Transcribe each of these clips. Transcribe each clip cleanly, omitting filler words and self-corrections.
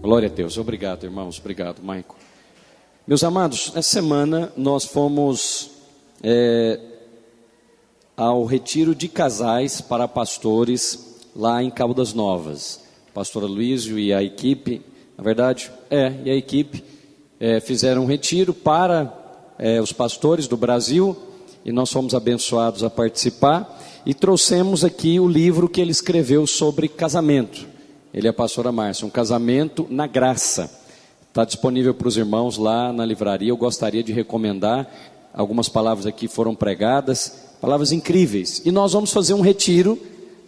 Glória a Deus. Obrigado, irmãos. Obrigado, Maico. Meus amados, essa semana nós fomos ao retiro de casais para pastores lá em Cabo das Novas. O pastor Aloysio e a equipe, na verdade, e a equipe fizeram um retiro para os pastores do Brasil, e nós fomos abençoados a participar, e trouxemos aqui o livro que ele escreveu sobre casamento. Ele é a pastora Márcia, Um Casamento na Graça. Está disponível para os irmãos lá na livraria. Eu gostaria de recomendar. Algumas palavras aqui foram pregadas, palavras incríveis. E nós vamos fazer um retiro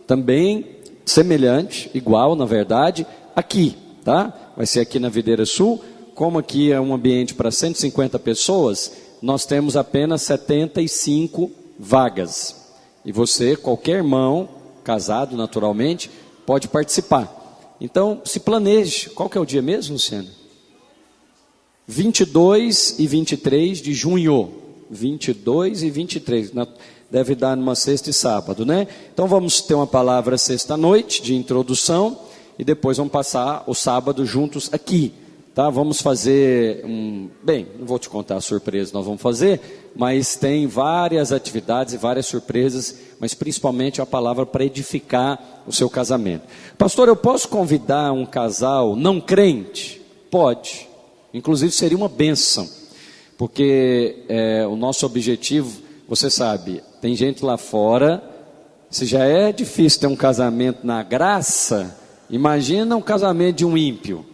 também semelhante, igual na verdade, aqui, tá? Vai ser aqui na Videira Sul. Como aqui é um ambiente para 150 pessoas, nós temos apenas 75 vagas. E você, qualquer irmão, casado naturalmente, pode participar. Então, se planeje. Qual que é o dia mesmo, Luciano? 22 e 23 de junho. 22 e 23. Deve dar numa sexta e sábado, né? Então, vamos ter uma palavra sexta-noite de introdução. E depois vamos passar o sábado juntos aqui. Tá? Vamos fazer bem, não vou te contar a surpresa que nós vamos fazer, mas tem várias atividades e várias surpresas, mas principalmente a palavra para edificar o seu casamento. Pastor, eu posso convidar um casal não crente? Pode. Inclusive seria uma bênção, porque o nosso objetivo, você sabe, tem gente lá fora, se já é difícil ter um casamento na graça, imagina um casamento de um ímpio.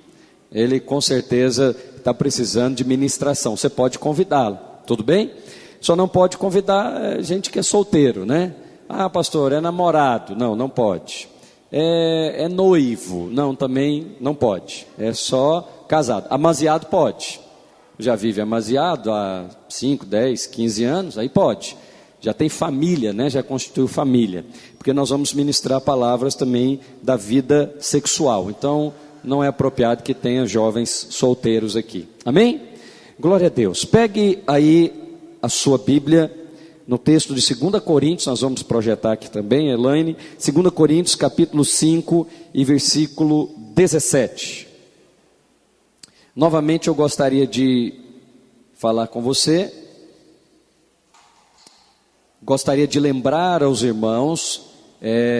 Ele com certeza está precisando de ministração. Você pode convidá-lo, tudo bem? Só não pode convidar gente que é solteiro, né? Ah, pastor, é namorado. Não, não pode. É noivo. Não, também não pode. É só casado. Amaziado pode. Já vive amaziado há 5, 10, 15 anos, aí pode. Já tem família, né? Já constituiu família. Porque nós vamos ministrar palavras também da vida sexual. Então, não é apropriado que tenha jovens solteiros aqui. Amém? Glória a Deus. Pegue aí a sua Bíblia, no texto de 2 Coríntios, nós vamos projetar aqui também, Elaine. 2 Coríntios, capítulo 5 e versículo 17. Novamente eu gostaria de falar com você. Gostaria de lembrar aos irmãos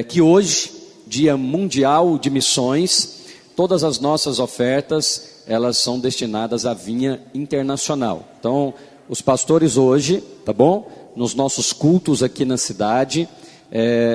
que hoje, Dia Mundial de Missões, todas as nossas ofertas, elas são destinadas à Vinha Internacional. Então, os pastores hoje, tá bom? Nos nossos cultos aqui na cidade,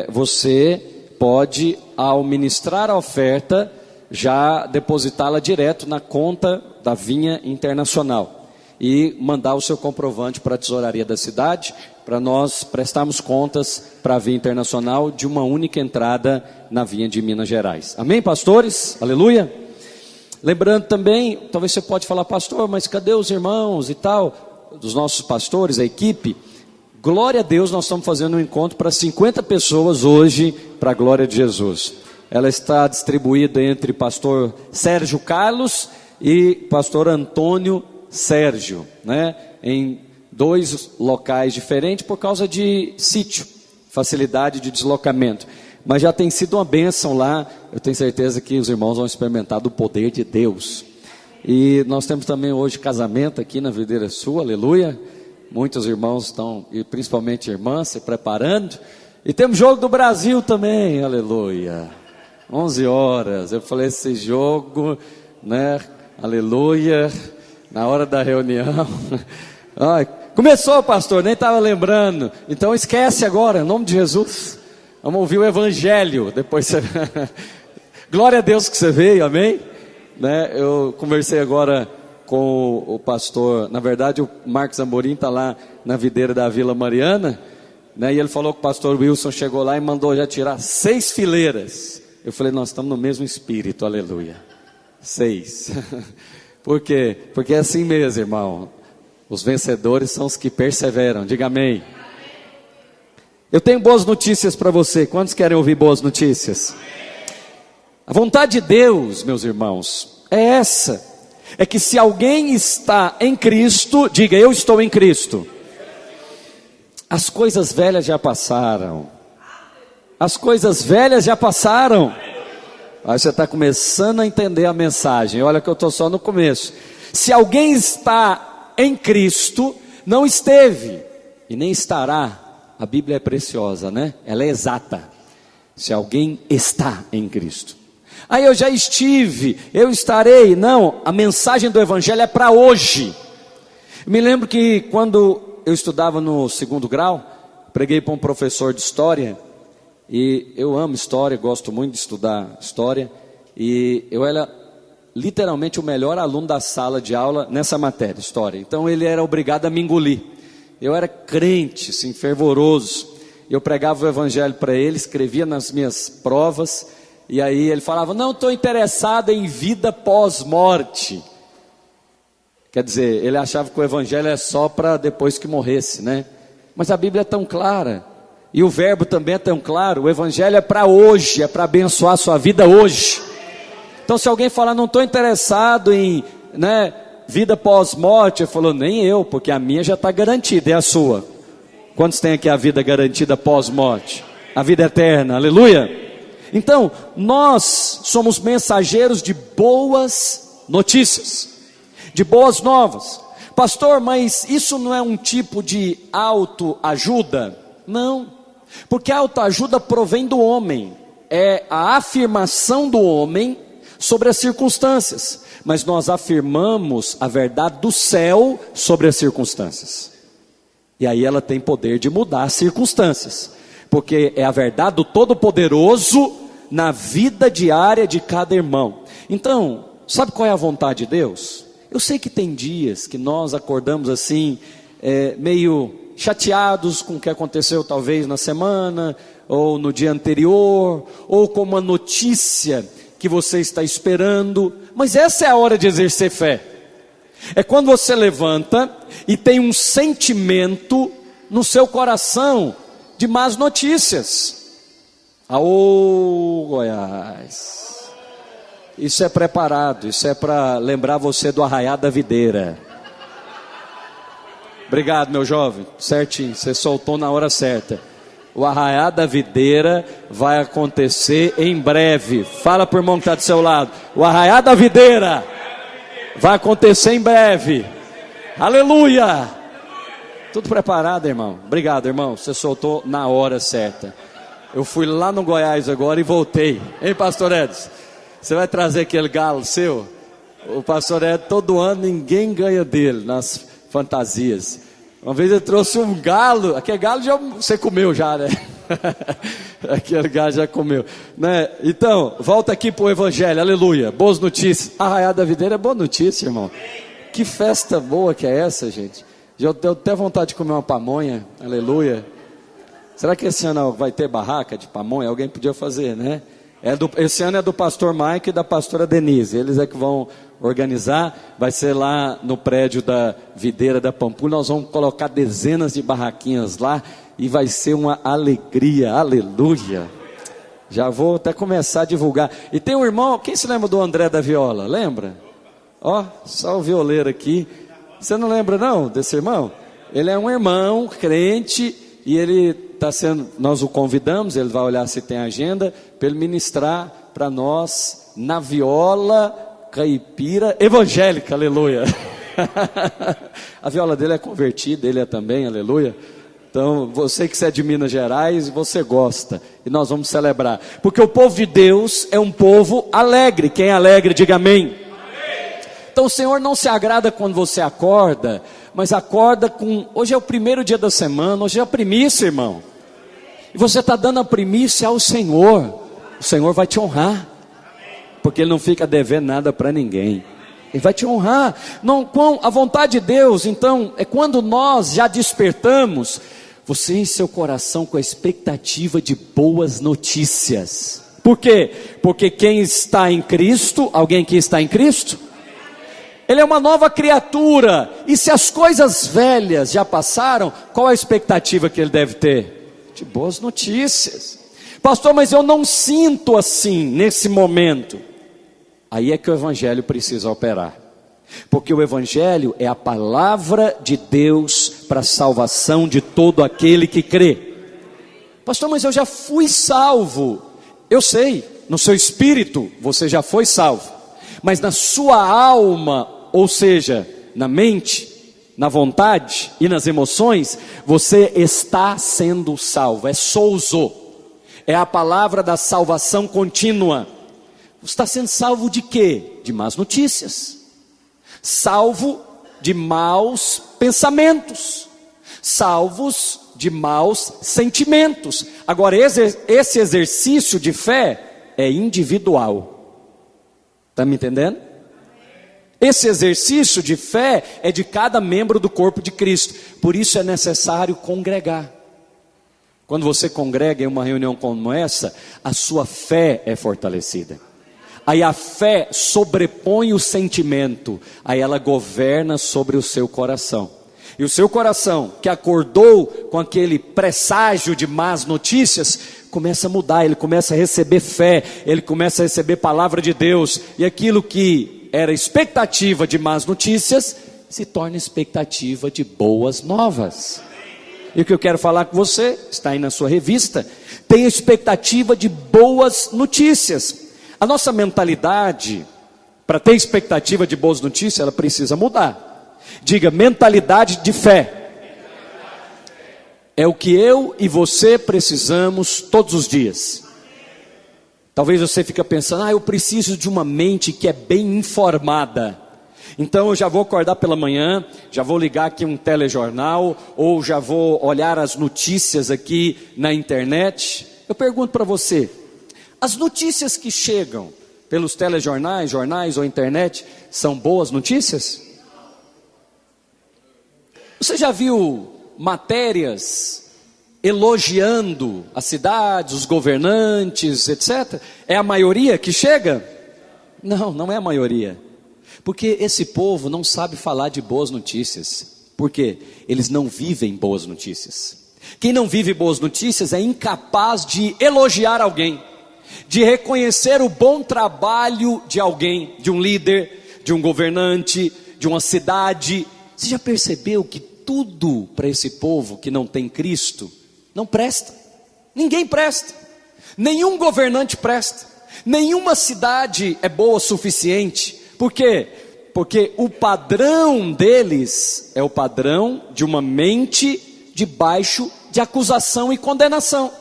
você pode, ao ministrar a oferta, já depositá-la direto na conta da Vinha Internacional. E mandar o seu comprovante para a tesouraria da cidade, para nós prestarmos contas para a Vinha Internacional de uma única entrada na Vinha de Minas Gerais. Amém, pastores? Aleluia? Lembrando também, talvez você pode falar, pastor, mas cadê os irmãos e tal? Dos nossos pastores, a equipe. Glória a Deus, nós estamos fazendo um encontro para 50 pessoas hoje, para a glória de Jesus. Ela está distribuída entre pastor Sérgio Carlos e pastor Antônio Sérgio, né? Em 2 locais diferentes por causa de sítio, facilidade de deslocamento. Mas já tem sido uma bênção lá. Eu tenho certeza que os irmãos vão experimentar do poder de Deus. E nós temos também hoje casamento aqui na Videira Sul, aleluia. Muitos irmãos estão, e principalmente irmãs, se preparando. E temos jogo do Brasil também, aleluia. 11 horas, eu falei esse jogo, né, aleluia. Na hora da reunião. Ai, começou, pastor, nem estava lembrando. Então esquece agora, em nome de Jesus. Vamos ouvir o evangelho. Depois você... Glória a Deus que você veio, amém? Né? Eu conversei agora com o pastor. Na verdade, o Marcos Amorim está lá na videira da Vila Mariana, né? E ele falou que o pastor Wilson chegou lá e mandou já tirar 6 fileiras. Eu falei, nós estamos no mesmo espírito, aleluia. 6. Por quê? Porque é assim mesmo, irmão. Os vencedores são os que perseveram. Diga amém. Eu tenho boas notícias para você. Quantos querem ouvir boas notícias? A vontade de Deus, meus irmãos, é essa. É que se alguém está em Cristo, diga, eu estou em Cristo. As coisas velhas já passaram. As coisas velhas já passaram. Aí você está começando a entender a mensagem. Olha que eu estou só no começo. Se alguém está em Cristo, não esteve e nem estará. A Bíblia é preciosa, né? Ela é exata. Se alguém está em Cristo. Aí eu já estive, eu estarei. Não, a mensagem do Evangelho é para hoje. Me lembro que quando eu estudava no 2º grau, preguei para um professor de história. E eu amo história, gosto muito de estudar história. E eu era literalmente o melhor aluno da sala de aula nessa matéria, história. Então ele era obrigado a me engolir. Eu era crente, assim, fervoroso. Eu pregava o Evangelho para ele, escrevia nas minhas provas. E aí ele falava, não estou interessado em vida pós-morte. Quer dizer, ele achava que o Evangelho é só para depois que morresse, né? Mas a Bíblia é tão clara. E o verbo também é tão claro. O Evangelho é para hoje, é para abençoar a sua vida hoje. Então se alguém falar, não estou interessado em, vida pós-morte, ele falou, nem eu, porque a minha já está garantida, é a sua. Quantos tem aqui a vida garantida pós-morte? A vida eterna, aleluia. Então, nós somos mensageiros de boas notícias, de boas novas. Pastor, mas isso não é um tipo de autoajuda? Não. Porque a autoajuda provém do homem, é a afirmação do homem sobre as circunstâncias, mas nós afirmamos a verdade do céu sobre as circunstâncias, e aí ela tem poder de mudar as circunstâncias, porque é a verdade do Todo-Poderoso na vida diária de cada irmão. Então, sabe qual é a vontade de Deus? Eu sei que tem dias que nós acordamos assim, meio chateados com o que aconteceu talvez na semana, ou no dia anterior, ou com uma notícia que você está esperando, mas essa é a hora de exercer fé. É quando você levanta e tem um sentimento no seu coração de más notícias. Aô, Goiás! Isso é preparado, isso é para lembrar você do arraiá da videira. Obrigado, meu jovem, certinho, você soltou na hora certa. O arraiá da videira vai acontecer em breve. Fala para o irmão que está do seu lado. O arraiá da videira vai acontecer em breve. Aleluia! Tudo preparado, irmão. Obrigado, irmão, você soltou na hora certa. Eu fui lá no Goiás agora e voltei. Hein, pastor Edson? Você vai trazer aquele galo seu? O pastor Edson, todo ano ninguém ganha dele nas fantasias. Uma vez ele trouxe um galo. Aquele galo já você comeu já, né? Aquele galo já comeu, né? Então, volta aqui para o Evangelho, aleluia. Boas notícias. Arraiá da videira é boa notícia, irmão. Que festa boa que é essa, gente. Já deu até vontade de comer uma pamonha, aleluia. Será que esse ano vai ter barraca de pamonha? Alguém podia fazer, né? Esse ano é do pastor Mike e da pastora Denise. Eles é que vão organizar. Vai ser lá no prédio da videira da Pampulha. Nós vamos colocar dezenas de barraquinhas lá e vai ser uma alegria, aleluia. Já vou até começar a divulgar. E tem um irmão, quem se lembra do André da Viola? Lembra? Ó, só o violeiro aqui. Você não lembra não desse irmão? Ele é um irmão crente e ele está sendo, nós o convidamos, ele vai olhar se tem agenda, para ele ministrar para nós na viola caipira evangélica, aleluia. A viola dele é convertida, ele é também, aleluia. Então, você que é de Minas Gerais, você gosta, e nós vamos celebrar, porque o povo de Deus é um povo alegre. Quem é alegre, diga amém. Então o Senhor não se agrada quando você acorda, mas acorda com, hoje é o primeiro dia da semana, hoje é a primícia, irmão, e você está dando a primícia ao Senhor. O Senhor vai te honrar, porque Ele não fica devendo nada para ninguém, Ele vai te honrar. Não, com a vontade de Deus, então, é quando nós já despertamos, você em seu coração com a expectativa de boas notícias. Por quê? Porque quem está em Cristo, alguém que está em Cristo, ele é uma nova criatura, e se as coisas velhas já passaram, qual a expectativa que ele deve ter? De boas notícias. Pastor, mas eu não sinto assim nesse momento. Aí é que o Evangelho precisa operar, porque o Evangelho é a palavra de Deus para a salvação de todo aquele que crê. Pastor, mas eu já fui salvo. Eu sei, no seu espírito, você já foi salvo. Mas na sua alma, ou seja, na mente, na vontade e nas emoções, você está sendo salvo. É souzo. É a palavra da salvação contínua. Você está sendo salvo de quê? De más notícias. Salvo de maus pensamentos. Salvos de maus sentimentos. Agora, esse exercício de fé é individual. Está me entendendo? Esse exercício de fé é de cada membro do corpo de Cristo. Por isso é necessário congregar. Quando você congrega em uma reunião como essa, a sua fé é fortalecida. Aí a fé sobrepõe o sentimento, aí ela governa sobre o seu coração. E o seu coração, que acordou com aquele presságio de más notícias, começa a mudar, ele começa a receber fé, ele começa a receber palavra de Deus, e aquilo que era expectativa de más notícias, se torna expectativa de boas novas. E o que eu quero falar com você, está aí na sua revista, tem expectativa de boas notícias. A nossa mentalidade, para ter expectativa de boas notícias, ela precisa mudar. Diga, mentalidade de fé. É o que eu e você precisamos todos os dias. Talvez você fique pensando, eu preciso de uma mente que é bem informada. Então eu já vou acordar pela manhã, já vou ligar aqui um telejornal, ou já vou olhar as notícias aqui na internet. Eu pergunto para você, as notícias que chegam pelos telejornais, jornais ou internet, são boas notícias? Você já viu matérias elogiando as cidades, os governantes, etc? É a maioria que chega? Não, não é a maioria. Porque esse povo não sabe falar de boas notícias. Por quê? Eles não vivem boas notícias. Quem não vive boas notícias é incapaz de elogiar alguém, de reconhecer o bom trabalho de alguém, de um líder, de um governante, de uma cidade. Você já percebeu que tudo para esse povo que não tem Cristo não presta? Ninguém presta, nenhum governante presta, nenhuma cidade é boa o suficiente. Por quê? Porque o padrão deles é o padrão de uma mente debaixo de acusação e condenação.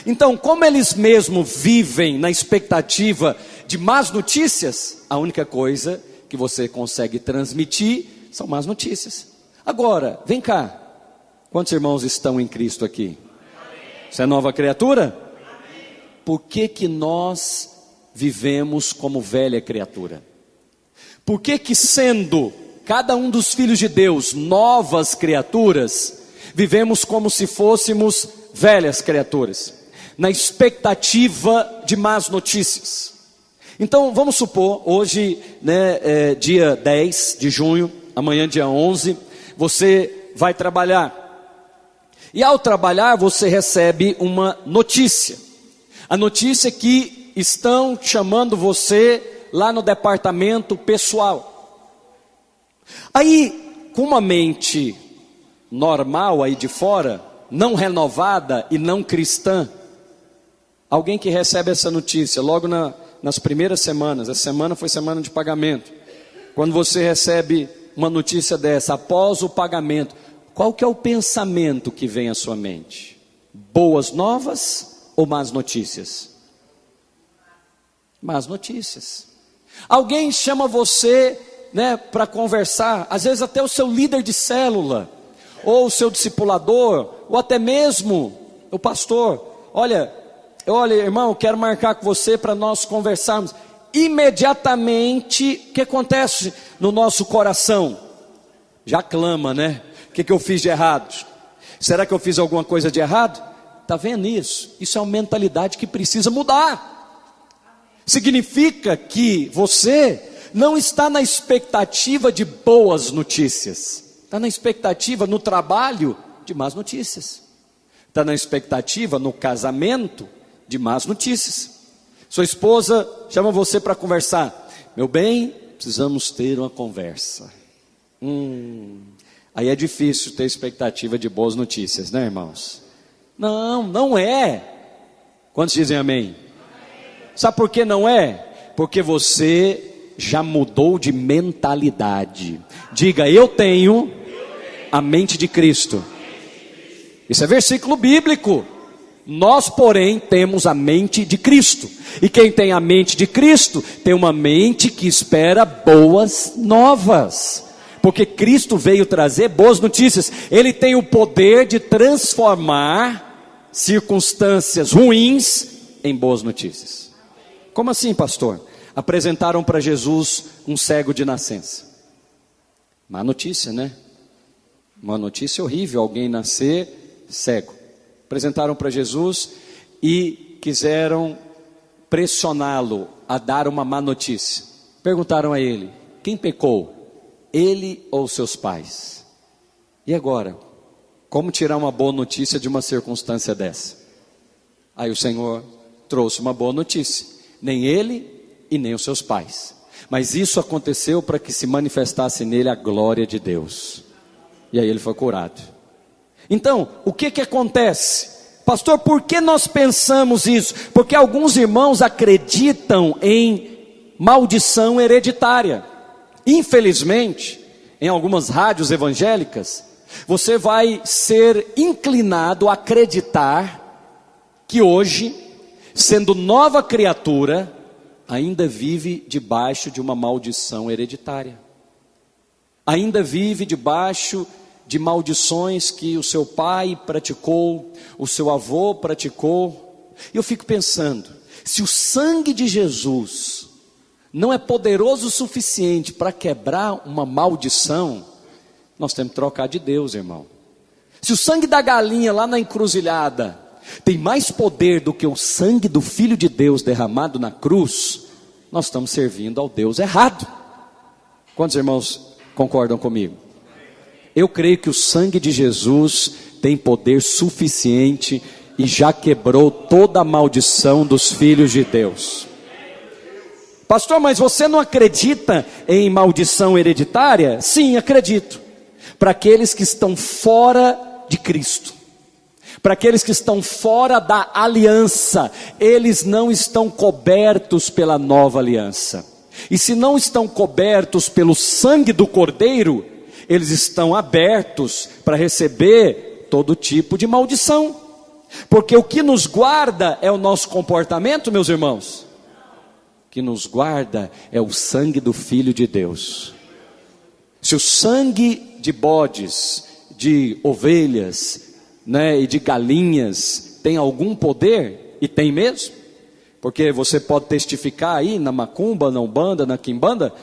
Então, como eles mesmos vivem na expectativa de más notícias, a única coisa que você consegue transmitir são más notícias. Agora, vem cá, quantos irmãos estão em Cristo aqui? Você é nova criatura? Por que nós vivemos como velha criatura? Por que sendo cada um dos filhos de Deus novas criaturas, vivemos como se fôssemos velhas criaturas, na expectativa de más notícias? Então vamos supor, hoje dia 10 de junho, amanhã dia 11, você vai trabalhar, e ao trabalhar você recebe uma notícia. A notícia é que estão chamando você lá no departamento pessoal. Aí, com uma mente normal aí de fora, não renovada e não cristã, alguém que recebe essa notícia logo nas primeiras semanas, essa semana foi semana de pagamento, quando você recebe uma notícia dessa, após o pagamento, qual que é o pensamento que vem à sua mente? Boas novas ou más notícias? Más notícias. Alguém chama você para conversar, às vezes até o seu líder de célula, ou o seu discipulador, ou até mesmo o pastor. Olha irmão, eu quero marcar com você para nós conversarmos. Imediatamente, o que acontece no nosso coração? Já clama, O que eu fiz de errado? Será que eu fiz alguma coisa de errado? Está vendo isso? Isso é uma mentalidade que precisa mudar. Significa que você não está na expectativa de boas notícias, está na expectativa no trabalho de más notícias, está na expectativa no casamento de más notícias. Sua esposa chama você para conversar. Meu bem, precisamos ter uma conversa. Aí é difícil ter expectativa de boas notícias, né, irmãos? Não é. Quantos dizem amém? Sabe por que não é? Porque você já mudou de mentalidade. Diga, eu tenho a mente de Cristo. Isso é versículo bíblico. Nós, porém, temos a mente de Cristo. E quem tem a mente de Cristo, tem uma mente que espera boas novas. Porque Cristo veio trazer boas notícias. Ele tem o poder de transformar circunstâncias ruins em boas notícias. Como assim, pastor? Apresentaram para Jesus um cego de nascença. Má notícia, né? Uma notícia horrível, alguém nascer cego. Apresentaram para Jesus e quiseram pressioná-lo a dar uma má notícia. Perguntaram a ele, quem pecou? Ele ou seus pais? E agora? Como tirar uma boa notícia de uma circunstância dessa? Aí o Senhor trouxe uma boa notícia. Nem ele e nem os seus pais. Mas isso aconteceu para que se manifestasse nele a glória de Deus. E aí ele foi curado. Então, o que acontece? Pastor, por que nós pensamos isso? Porque alguns irmãos acreditam em maldição hereditária. Infelizmente, em algumas rádios evangélicas, você vai ser inclinado a acreditar que hoje, sendo nova criatura, ainda vive debaixo de uma maldição hereditária. Ainda vive debaixo de maldições que o seu pai praticou, o seu avô praticou. E eu fico pensando, se o sangue de Jesus não é poderoso o suficiente para quebrar uma maldição, nós temos que trocar de Deus, irmão. Se o sangue da galinha lá na encruzilhada tem mais poder do que o sangue do Filho de Deus derramado na cruz, nós estamos servindo ao Deus errado. Quantos irmãos concordam comigo? Eu creio que o sangue de Jesus tem poder suficiente e já quebrou toda a maldição dos filhos de Deus. Pastor, mas você não acredita em maldição hereditária? Sim, acredito. Para aqueles que estão fora de Cristo, para aqueles que estão fora da aliança, eles não estão cobertos pela nova aliança. E se não estão cobertos pelo sangue do Cordeiro, eles estão abertos para receber todo tipo de maldição. Porque o que nos guarda é o nosso comportamento, meus irmãos. O que nos guarda é o sangue do Filho de Deus. Se o sangue de bodes, de ovelhas, e de galinhas tem algum poder, e tem mesmo, porque você pode testificar aí na macumba, na umbanda, na quimbanda,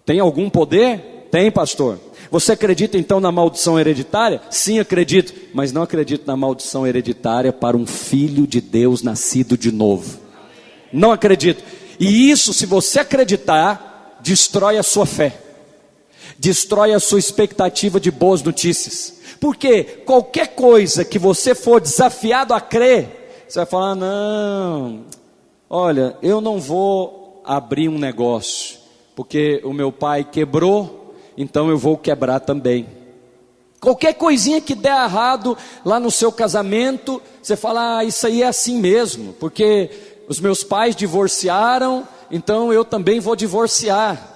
tem algum poder? Tem, pastor. Você acredita então na maldição hereditária? Sim, acredito, mas não acredito na maldição hereditária para um filho de Deus nascido de novo. Não acredito. E isso, se você acreditar, destrói a sua fé, destrói a sua expectativa de boas notícias. Porque qualquer coisa que você for desafiado a crer, você vai falar, não, olha, eu não vou abrir um negócio, porque o meu pai quebrou, então eu vou quebrar também. Qualquer coisinha que der errado lá no seu casamento, você fala, isso aí é assim mesmo, porque os meus pais divorciaram, então eu também vou divorciar.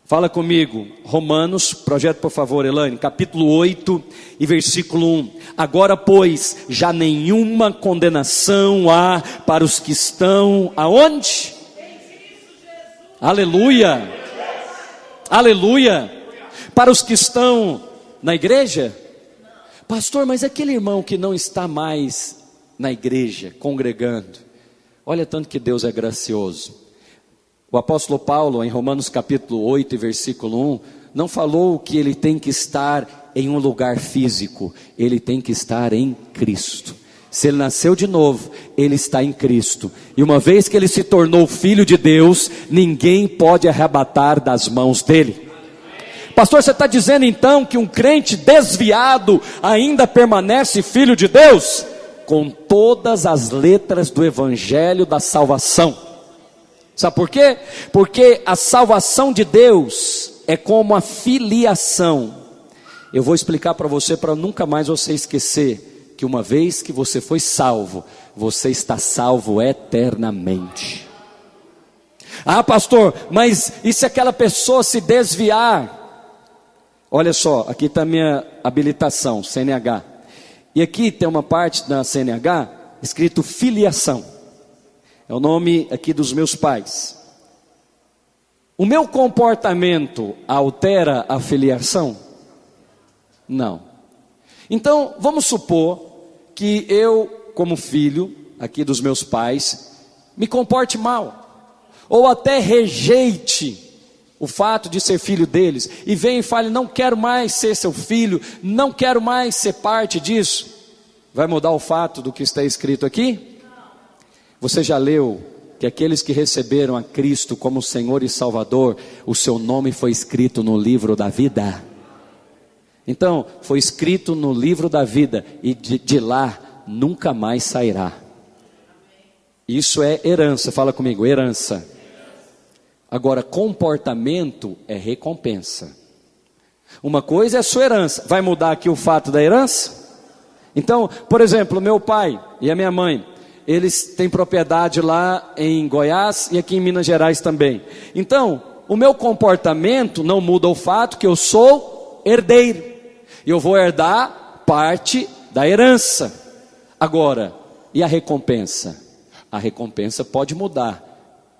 Fala comigo, Romanos, projeta por favor, Elaine, capítulo 8 e versículo 1. Agora, pois, já nenhuma condenação há para os que estão aonde? Aleluia, aleluia. Para os que estão na igreja? Pastor, mas aquele irmão que não está mais na igreja, congregando, olha tanto que Deus é gracioso. O apóstolo Paulo, em Romanos capítulo 8 e versículo 1, não falou que ele tem que estar em um lugar físico, ele tem que estar em Cristo. Se ele nasceu de novo, ele está em Cristo. E uma vez que ele se tornou filho de Deus, ninguém pode arrebatar das mãos dele. Pastor, você está dizendo então que um crente desviado ainda permanece filho de Deus? Com todas as letras do evangelho da salvação. Sabe por quê? Porque a salvação de Deus é como a filiação. Eu vou explicar para você, para nunca mais você esquecer que uma vez que você foi salvo, você está salvo eternamente. Ah, pastor, mas e se aquela pessoa se desviar? Olha só, aqui está a minha habilitação, CNH. E aqui tem uma parte da CNH escrito filiação. É o nome aqui dos meus pais. O meu comportamento altera a filiação? Não. Então, vamos supor que eu, como filho aqui dos meus pais, me comporte mal, ou até rejeite o fato de ser filho deles, e venha e fale, não quero mais ser seu filho, não quero mais ser parte disso. Vai mudar o fato do que está escrito aqui? Você já leu que aqueles que receberam a Cristo como Senhor e Salvador, o seu nome foi escrito no livro da vida? Então, foi escrito no livro da vida, e de lá nunca mais sairá. Isso é herança, fala comigo, herança. Agora, comportamento é recompensa. Uma coisa é a sua herança, vai mudar aqui o fato da herança? Então, por exemplo, meu pai e a minha mãe, eles têm propriedade lá em Goiás e aqui em Minas Gerais também. Então, o meu comportamento não muda o fato que eu sou herdeiro. E eu vou herdar parte da herança. Agora, e a recompensa? A recompensa pode mudar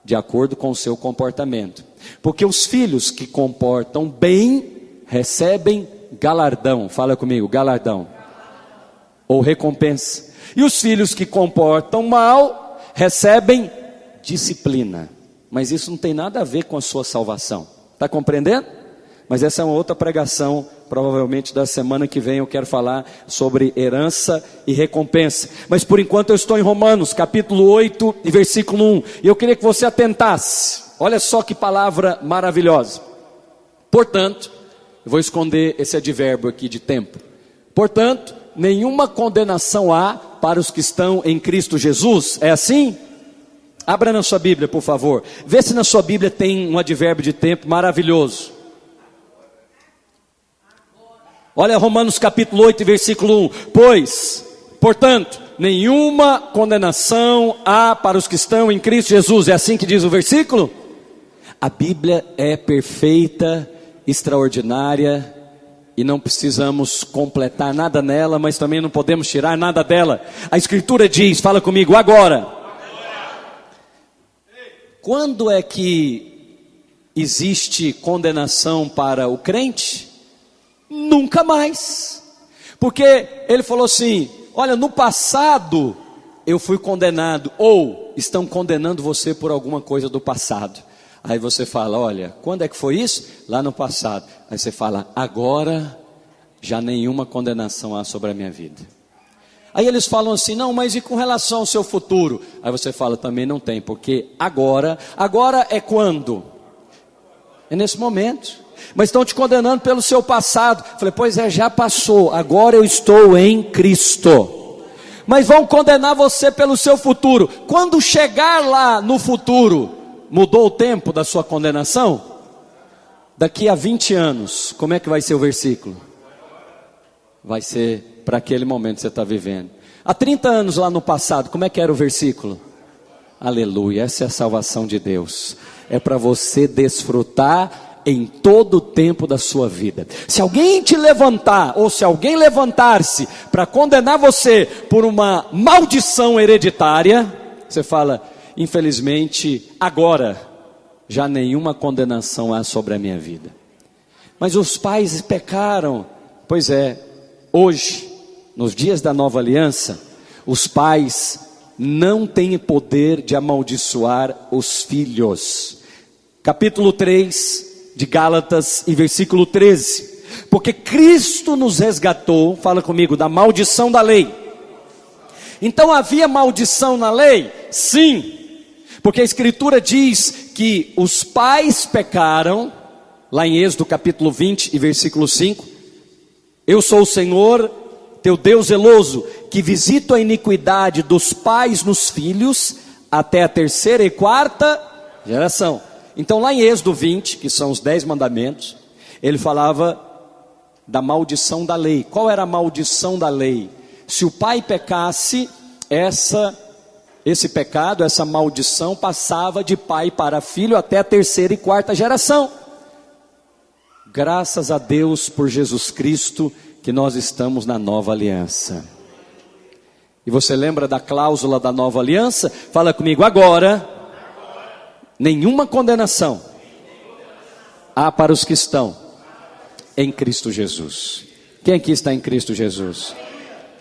de acordo com o seu comportamento. Porque os filhos que comportam bem recebem galardão. Fala comigo, galardão. Ou recompensa. E os filhos que comportam mal recebem disciplina. Mas isso não tem nada a ver com a sua salvação. Está compreendendo? Mas essa é uma outra pregação, provavelmente da semana que vem eu quero falar sobre herança e recompensa. Mas por enquanto eu estou em Romanos, capítulo 8 e versículo 1. E eu queria que você atentasse. Olha só que palavra maravilhosa. Portanto, eu vou esconder esse advérbio aqui de tempo. Portanto, nenhuma condenação há para os que estão em Cristo Jesus. É assim? Abra na sua Bíblia, por favor. Vê se na sua Bíblia tem um advérbio de tempo maravilhoso. Olha Romanos capítulo 8, versículo 1. Pois, portanto, nenhuma condenação há para os que estão em Cristo Jesus. É assim que diz o versículo? A Bíblia é perfeita, extraordinária, e não precisamos completar nada nela, mas também não podemos tirar nada dela. A Escritura diz, fala comigo, agora. Quando é que existe condenação para o crente? Nunca mais. Porque ele falou assim, olha, no passado eu fui condenado, ou estão condenando você por alguma coisa do passado. Aí você fala, olha, quando é que foi isso? Lá no passado. Aí você fala, agora já nenhuma condenação há sobre a minha vida. Aí eles falam assim, não, mas e com relação ao seu futuro? Aí você fala, também não tem, porque agora é quando? É nesse momento. Mas estão te condenando pelo seu passado. Falei, pois é, já passou, agora eu estou em Cristo. Mas vão condenar você pelo seu futuro. Quando chegar lá no futuro, mudou o tempo da sua condenação? Daqui a 20 anos, como é que vai ser o versículo? Vai ser para aquele momento que você está vivendo. Há 30 anos lá no passado, como é que era o versículo? Aleluia, essa é a salvação de Deus. É para você desfrutar em todo o tempo da sua vida. Se alguém te levantar, ou se alguém levantar-se para condenar você por uma maldição hereditária, você fala, infelizmente, agora já nenhuma condenação há sobre a minha vida. Mas os pais pecaram. Pois é, hoje, nos dias da nova aliança, os pais não têm poder de amaldiçoar os filhos. Capítulo 3 de Gálatas e versículo 13. Porque Cristo nos resgatou, fala comigo, da maldição da lei. Então havia maldição na lei? Sim. Porque a Escritura diz que os pais pecaram, lá em Êxodo capítulo 20 e versículo 5. Eu sou o Senhor, teu Deus zeloso, que visito a iniquidade dos pais nos filhos, até a terceira e quarta geração. Então lá em Êxodo 20, que são os 10 mandamentos, ele falava da maldição da lei. Qual era a maldição da lei? Se o pai pecasse, esse pecado, essa maldição passava de pai para filho até a terceira e quarta geração. Graças a Deus por Jesus Cristo que nós estamos na nova aliança. E você lembra da cláusula da nova aliança? Fala comigo agora. Nenhuma condenação há para os que estão em Cristo Jesus. Quem aqui está em Cristo Jesus?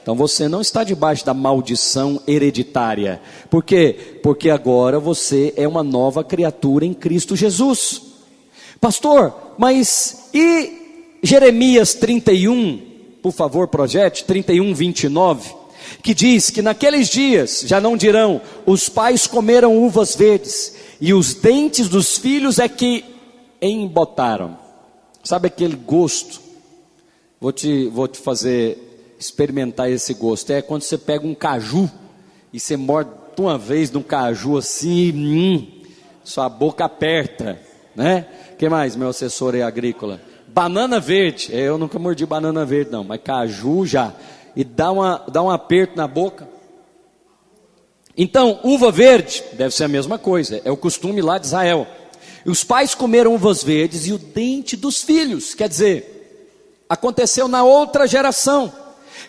Então você não está debaixo da maldição hereditária. Por quê? Porque agora você é uma nova criatura em Cristo Jesus. Pastor, mas e Jeremias 31, por favor, projete, 31, 29, que diz que naqueles dias já não dirão, os pais comeram uvas verdes, e os dentes dos filhos é que embotaram. Sabe aquele gosto? Vou te fazer experimentar esse gosto. É quando você pega um caju e você morde uma vez num caju assim, sua boca aperta, né? O que mais, meu assessor aí agrícola? Banana verde. Eu nunca mordi banana verde não, mas caju já. E dá um aperto na boca. Então, uva verde deve ser a mesma coisa, é o costume lá de Israel. E os pais comeram uvas verdes e o dente dos filhos, quer dizer, aconteceu na outra geração.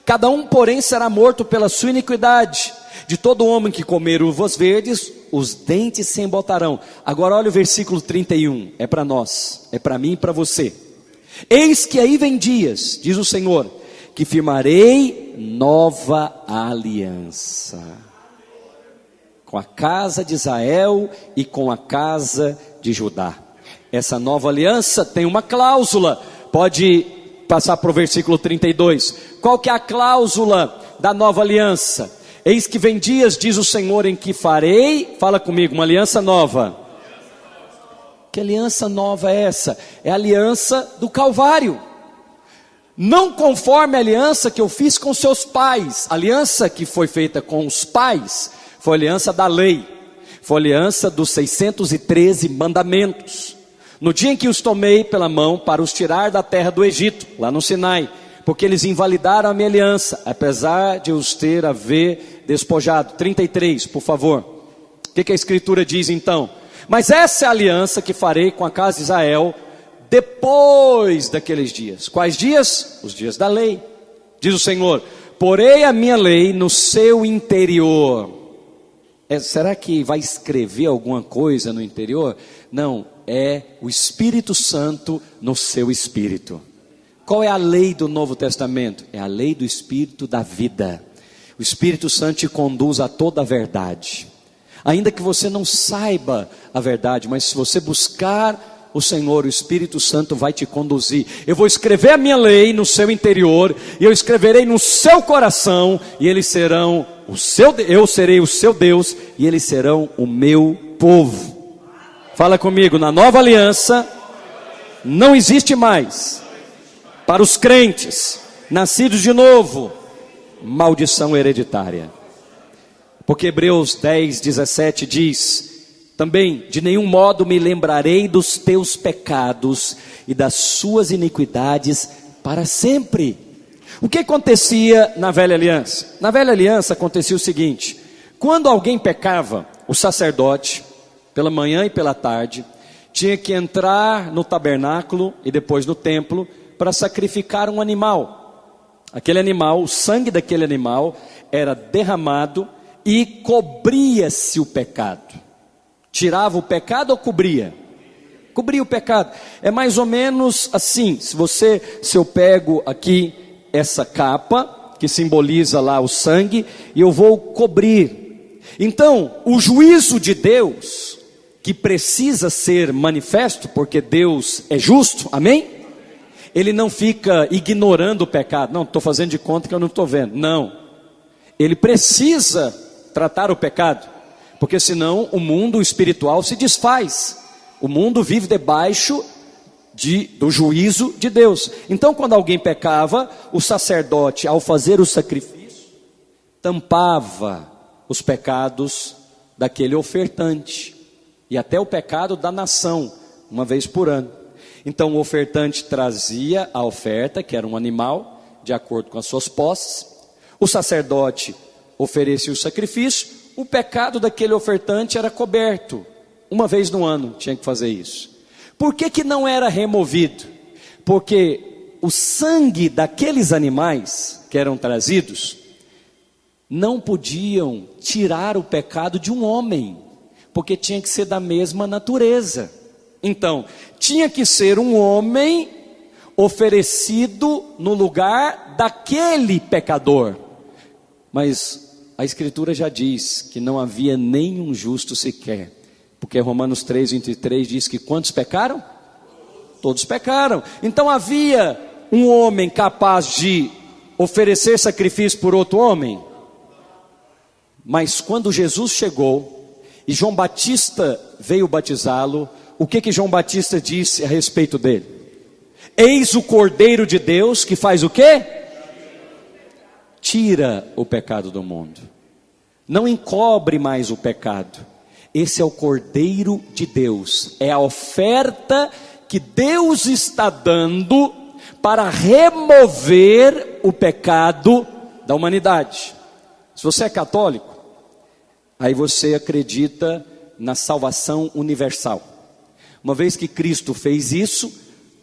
Cada um, porém, será morto pela sua iniquidade. De todo homem que comer uvas verdes, os dentes se embotarão. Agora olha o versículo 31, é para nós, é para mim e para você. Eis que aí vem dias, diz o Senhor, que firmarei nova aliança com a casa de Israel e com a casa de Judá. Essa nova aliança tem uma cláusula. Pode passar para o versículo 32. Qual que é a cláusula da nova aliança? Eis que vem dias, diz o Senhor, em que farei, fala comigo, uma aliança nova. Que aliança nova é essa? É a aliança do Calvário. Não conforme a aliança que eu fiz com seus pais. A aliança que foi feita com os pais foi a aliança da lei, foi a aliança dos 613 mandamentos. No dia em que os tomei pela mão para os tirar da terra do Egito, lá no Sinai, porque eles invalidaram a minha aliança, apesar de os ter haver despojado. 33, por favor. O que a escritura diz então? Mas essa é a aliança que farei com a casa de Israel depois daqueles dias. Quais dias? Os dias da lei. Diz o Senhor, porei a minha lei no seu interior. Será que vai escrever alguma coisa no interior? Não, é o Espírito Santo no seu espírito. Qual é a lei do Novo Testamento? É a lei do Espírito da vida. O Espírito Santo te conduz a toda a verdade. Ainda que você não saiba a verdade, mas se você buscar o Senhor, o Espírito Santo vai te conduzir. Eu vou escrever a minha lei no seu interior, e eu escreverei no seu coração, e eles serão eu serei o seu Deus, e eles serão o meu povo. Fala comigo, na nova aliança, não existe mais, para os crentes, nascidos de novo, maldição hereditária. Porque Hebreus 10, 17 diz, também, de nenhum modo me lembrarei dos teus pecados e das suas iniquidades para sempre. O que acontecia na velha aliança? Na velha aliança acontecia o seguinte, quando alguém pecava, o sacerdote, pela manhã e pela tarde, tinha que entrar no tabernáculo e depois no templo, para sacrificar um animal. Aquele animal, o sangue daquele animal, era derramado e cobria-se o pecado. Tirava o pecado ou cobria? Cobria o pecado. É mais ou menos assim, se eu pego aqui essa capa, que simboliza lá o sangue, e eu vou cobrir. Então, o juízo de Deus, que precisa ser manifesto, porque Deus é justo, amém? Ele não fica ignorando o pecado, não, estou fazendo de conta que eu não estou vendo, não. Ele precisa tratar o pecado, porque senão o mundo espiritual se desfaz. O mundo vive debaixo do juízo de Deus. Então quando alguém pecava, o sacerdote, ao fazer o sacrifício, tampava os pecados daquele ofertante, e até o pecado da nação, uma vez por ano. Então o ofertante trazia a oferta, que era um animal, de acordo com as suas posses. O sacerdote oferecia o sacrifício, o pecado daquele ofertante era coberto. Uma vez no ano tinha que fazer isso. Por que não era removido? Porque o sangue daqueles animais que eram trazidos não podiam tirar o pecado de um homem, porque tinha que ser da mesma natureza. Então, tinha que ser um homem oferecido no lugar daquele pecador. Mas a Escritura já diz que não havia nenhum justo sequer, porque Romanos 3:23 diz que quantos pecaram? Todos pecaram. Então havia um homem capaz de oferecer sacrifício por outro homem? Mas quando Jesus chegou e João Batista veio batizá-lo, o que João Batista disse a respeito dele? Eis o Cordeiro de Deus que faz o quê? Tira o pecado do mundo. Não encobre mais o pecado. Esse é o Cordeiro de Deus. É a oferta que Deus está dando para remover o pecado da humanidade. Se você é católico, aí você acredita na salvação universal. Uma vez que Cristo fez isso,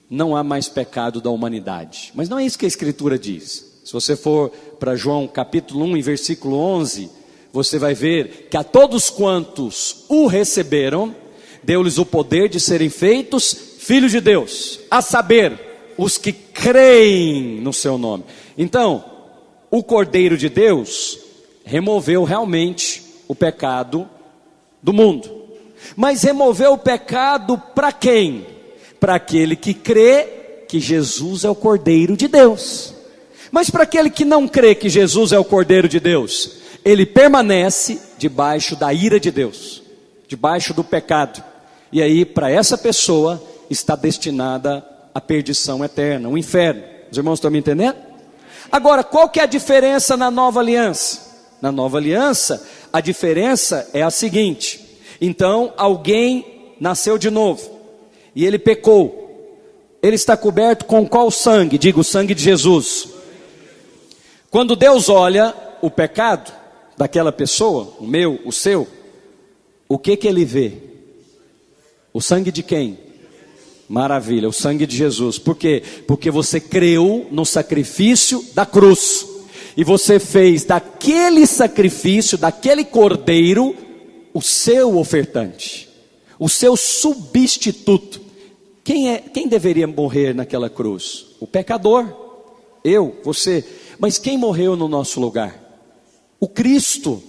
não há mais pecado da humanidade. Mas não é isso que a Escritura diz. Se você for para João capítulo 1 e versículo 11, você vai ver que a todos quantos o receberam, deu-lhes o poder de serem feitos filhos de Deus, a saber, os que creem no seu nome. Então, o Cordeiro de Deus removeu realmente o pecado do mundo. Mas removeu o pecado para quem? Para aquele que crê que Jesus é o Cordeiro de Deus. Mas para aquele que não crê que Jesus é o Cordeiro de Deus, ele permanece debaixo da ira de Deus, debaixo do pecado. E aí para essa pessoa está destinada a perdição eterna, o inferno. Os irmãos estão me entendendo? Agora, qual que é a diferença na nova aliança? Na nova aliança, a diferença é a seguinte: então alguém nasceu de novo, e ele pecou, ele está coberto com qual sangue? Diga, o sangue de Jesus. Quando Deus olha o pecado daquela pessoa, o meu, o seu, o que ele vê? O sangue de quem? Maravilha, o sangue de Jesus. Por quê? Porque você creu no sacrifício da cruz, e você fez daquele sacrifício, daquele cordeiro, o seu ofertante, o seu substituto. Quem deveria morrer naquela cruz? O pecador, eu, você. Mas quem morreu no nosso lugar? O Cristo,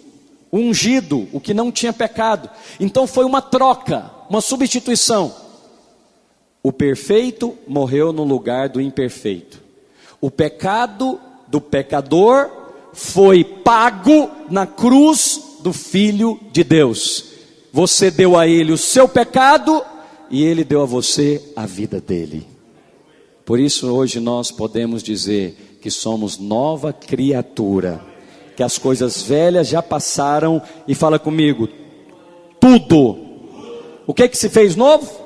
o ungido, o que não tinha pecado. Então foi uma troca, uma substituição. O perfeito morreu no lugar do imperfeito. O pecado do pecador foi pago na cruz do Filho de Deus. Você deu a ele o seu pecado e ele deu a você a vida dele. Por isso hoje nós podemos dizer que somos nova criatura, que as coisas velhas já passaram. E fala comigo, tudo. O que se fez novo?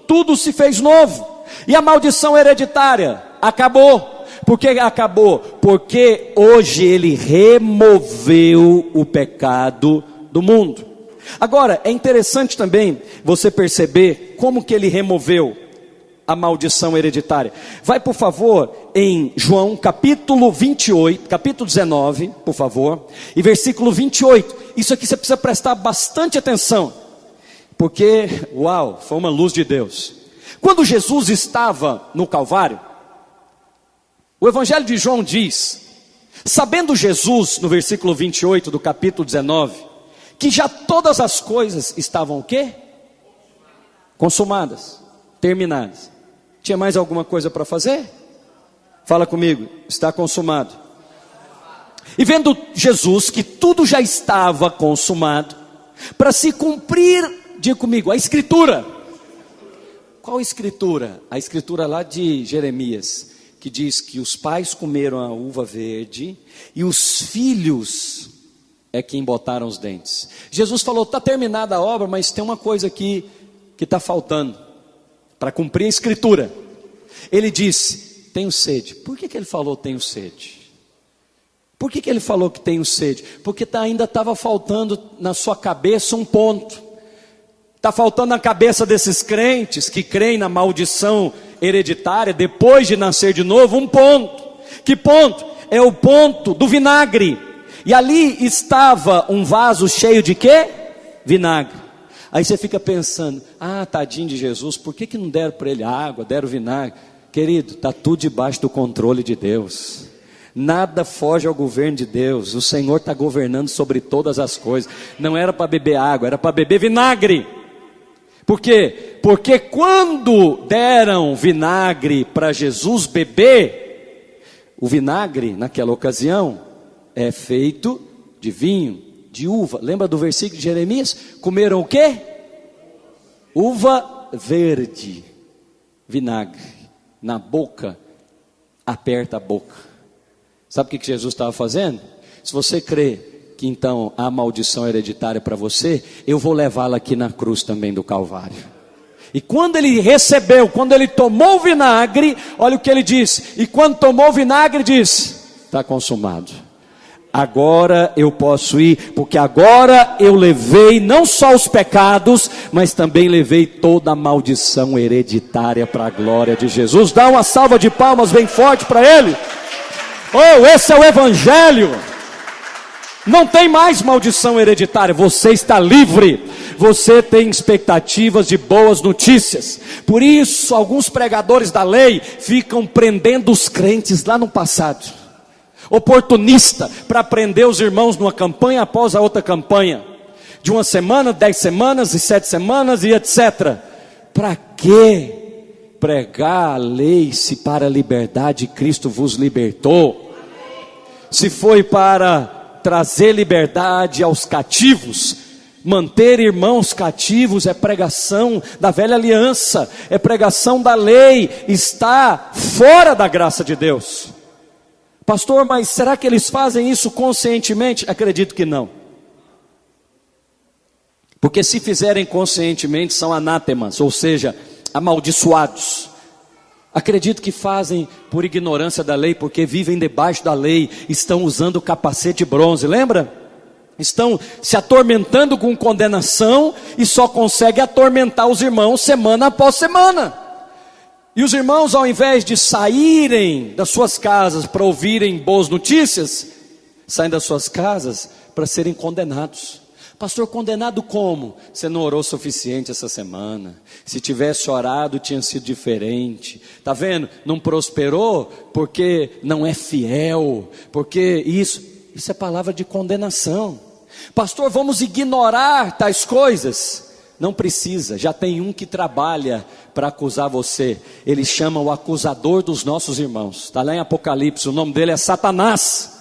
Tudo se fez novo. E a maldição hereditária acabou. Por que acabou? Porque hoje ele removeu o pecado do mundo. Agora, é interessante também você perceber como que ele removeu a maldição hereditária. Vai, por favor, em João capítulo 28, capítulo 19, por favor, e versículo 28. Isso aqui você precisa prestar bastante atenção, porque, uau, foi uma luz de Deus. Quando Jesus estava no Calvário, o Evangelho de João diz, sabendo Jesus, no versículo 28 do capítulo 19, que já todas as coisas estavam o quê? Consumadas, terminadas. Tinha mais alguma coisa para fazer? Fala comigo, está consumado. E vendo Jesus que tudo já estava consumado, para se cumprir, diga comigo, a Escritura. Qual Escritura? A Escritura lá de Jeremias, que diz que os pais comeram a uva verde e os filhos é quem botaram os dentes. Jesus falou, está terminada a obra, mas tem uma coisa aqui que está faltando para cumprir a Escritura. Ele disse, tenho sede. Por que ele falou tenho sede? Por que ele falou que tenho sede? Porque ainda estava faltando na sua cabeça um ponto. Está faltando na cabeça desses crentes que creem na maldição hereditária depois de nascer de novo um ponto. Que ponto? É o ponto do vinagre. E ali estava um vaso cheio de quê? Vinagre. Aí você fica pensando, tadinho de Jesus, por que não deram para ele água, deram vinagre? Querido, está tudo debaixo do controle de Deus. Nada foge ao governo de Deus. O Senhor está governando sobre todas as coisas. Não era para beber água, era para beber vinagre. Por quê? Porque quando deram vinagre para Jesus beber, o vinagre naquela ocasião é feito de vinho, de uva. Lembra do versículo de Jeremias? Comeram o quê? Uva verde. Vinagre. Na boca, aperta a boca. Sabe o que Jesus estava fazendo? Se você crê que então há maldição hereditária para você, eu vou levá-la aqui na cruz também do Calvário. E quando ele recebeu, quando ele tomou o vinagre, olha o que ele disse. E quando tomou o vinagre, disse: está consumado. Agora eu posso ir, porque agora eu levei não só os pecados, mas também levei toda a maldição hereditária para a glória de Jesus. Dá uma salva de palmas bem forte para ele. Oh, esse é o Evangelho. Não tem mais maldição hereditária, você está livre. Você tem expectativas de boas notícias. Por isso, alguns pregadores da lei ficam prendendo os crentes lá no passado. Oportunista, para prender os irmãos numa campanha após a outra campanha. De uma semana, 10 semanas e 7 semanas e etc. Para que pregar a lei se para a liberdade Cristo vos libertou? Se foi para trazer liberdade aos cativos, manter irmãos cativos é pregação da velha aliança, é pregação da lei, está fora da graça de Deus. Pastor, mas será que eles fazem isso conscientemente? Acredito que não. Porque se fizerem conscientemente são anátemas, ou seja, amaldiçoados. Acredito que fazem por ignorância da lei, porque vivem debaixo da lei, estão usando o capacete bronze, lembra? Estão se atormentando com condenação e só conseguem atormentar os irmãos semana após semana. E os irmãos, ao invés de saírem das suas casas para ouvirem boas notícias, saem das suas casas para serem condenados. Pastor, condenado como? Você não orou o suficiente essa semana. Se tivesse orado, tinha sido diferente. Está vendo? Não prosperou porque não é fiel. Porque isso é palavra de condenação. Pastor, vamos ignorar tais coisas? Não precisa, já tem um que trabalha para acusar você. Ele chama o acusador dos nossos irmãos. Está lá em Apocalipse, o nome dele é Satanás.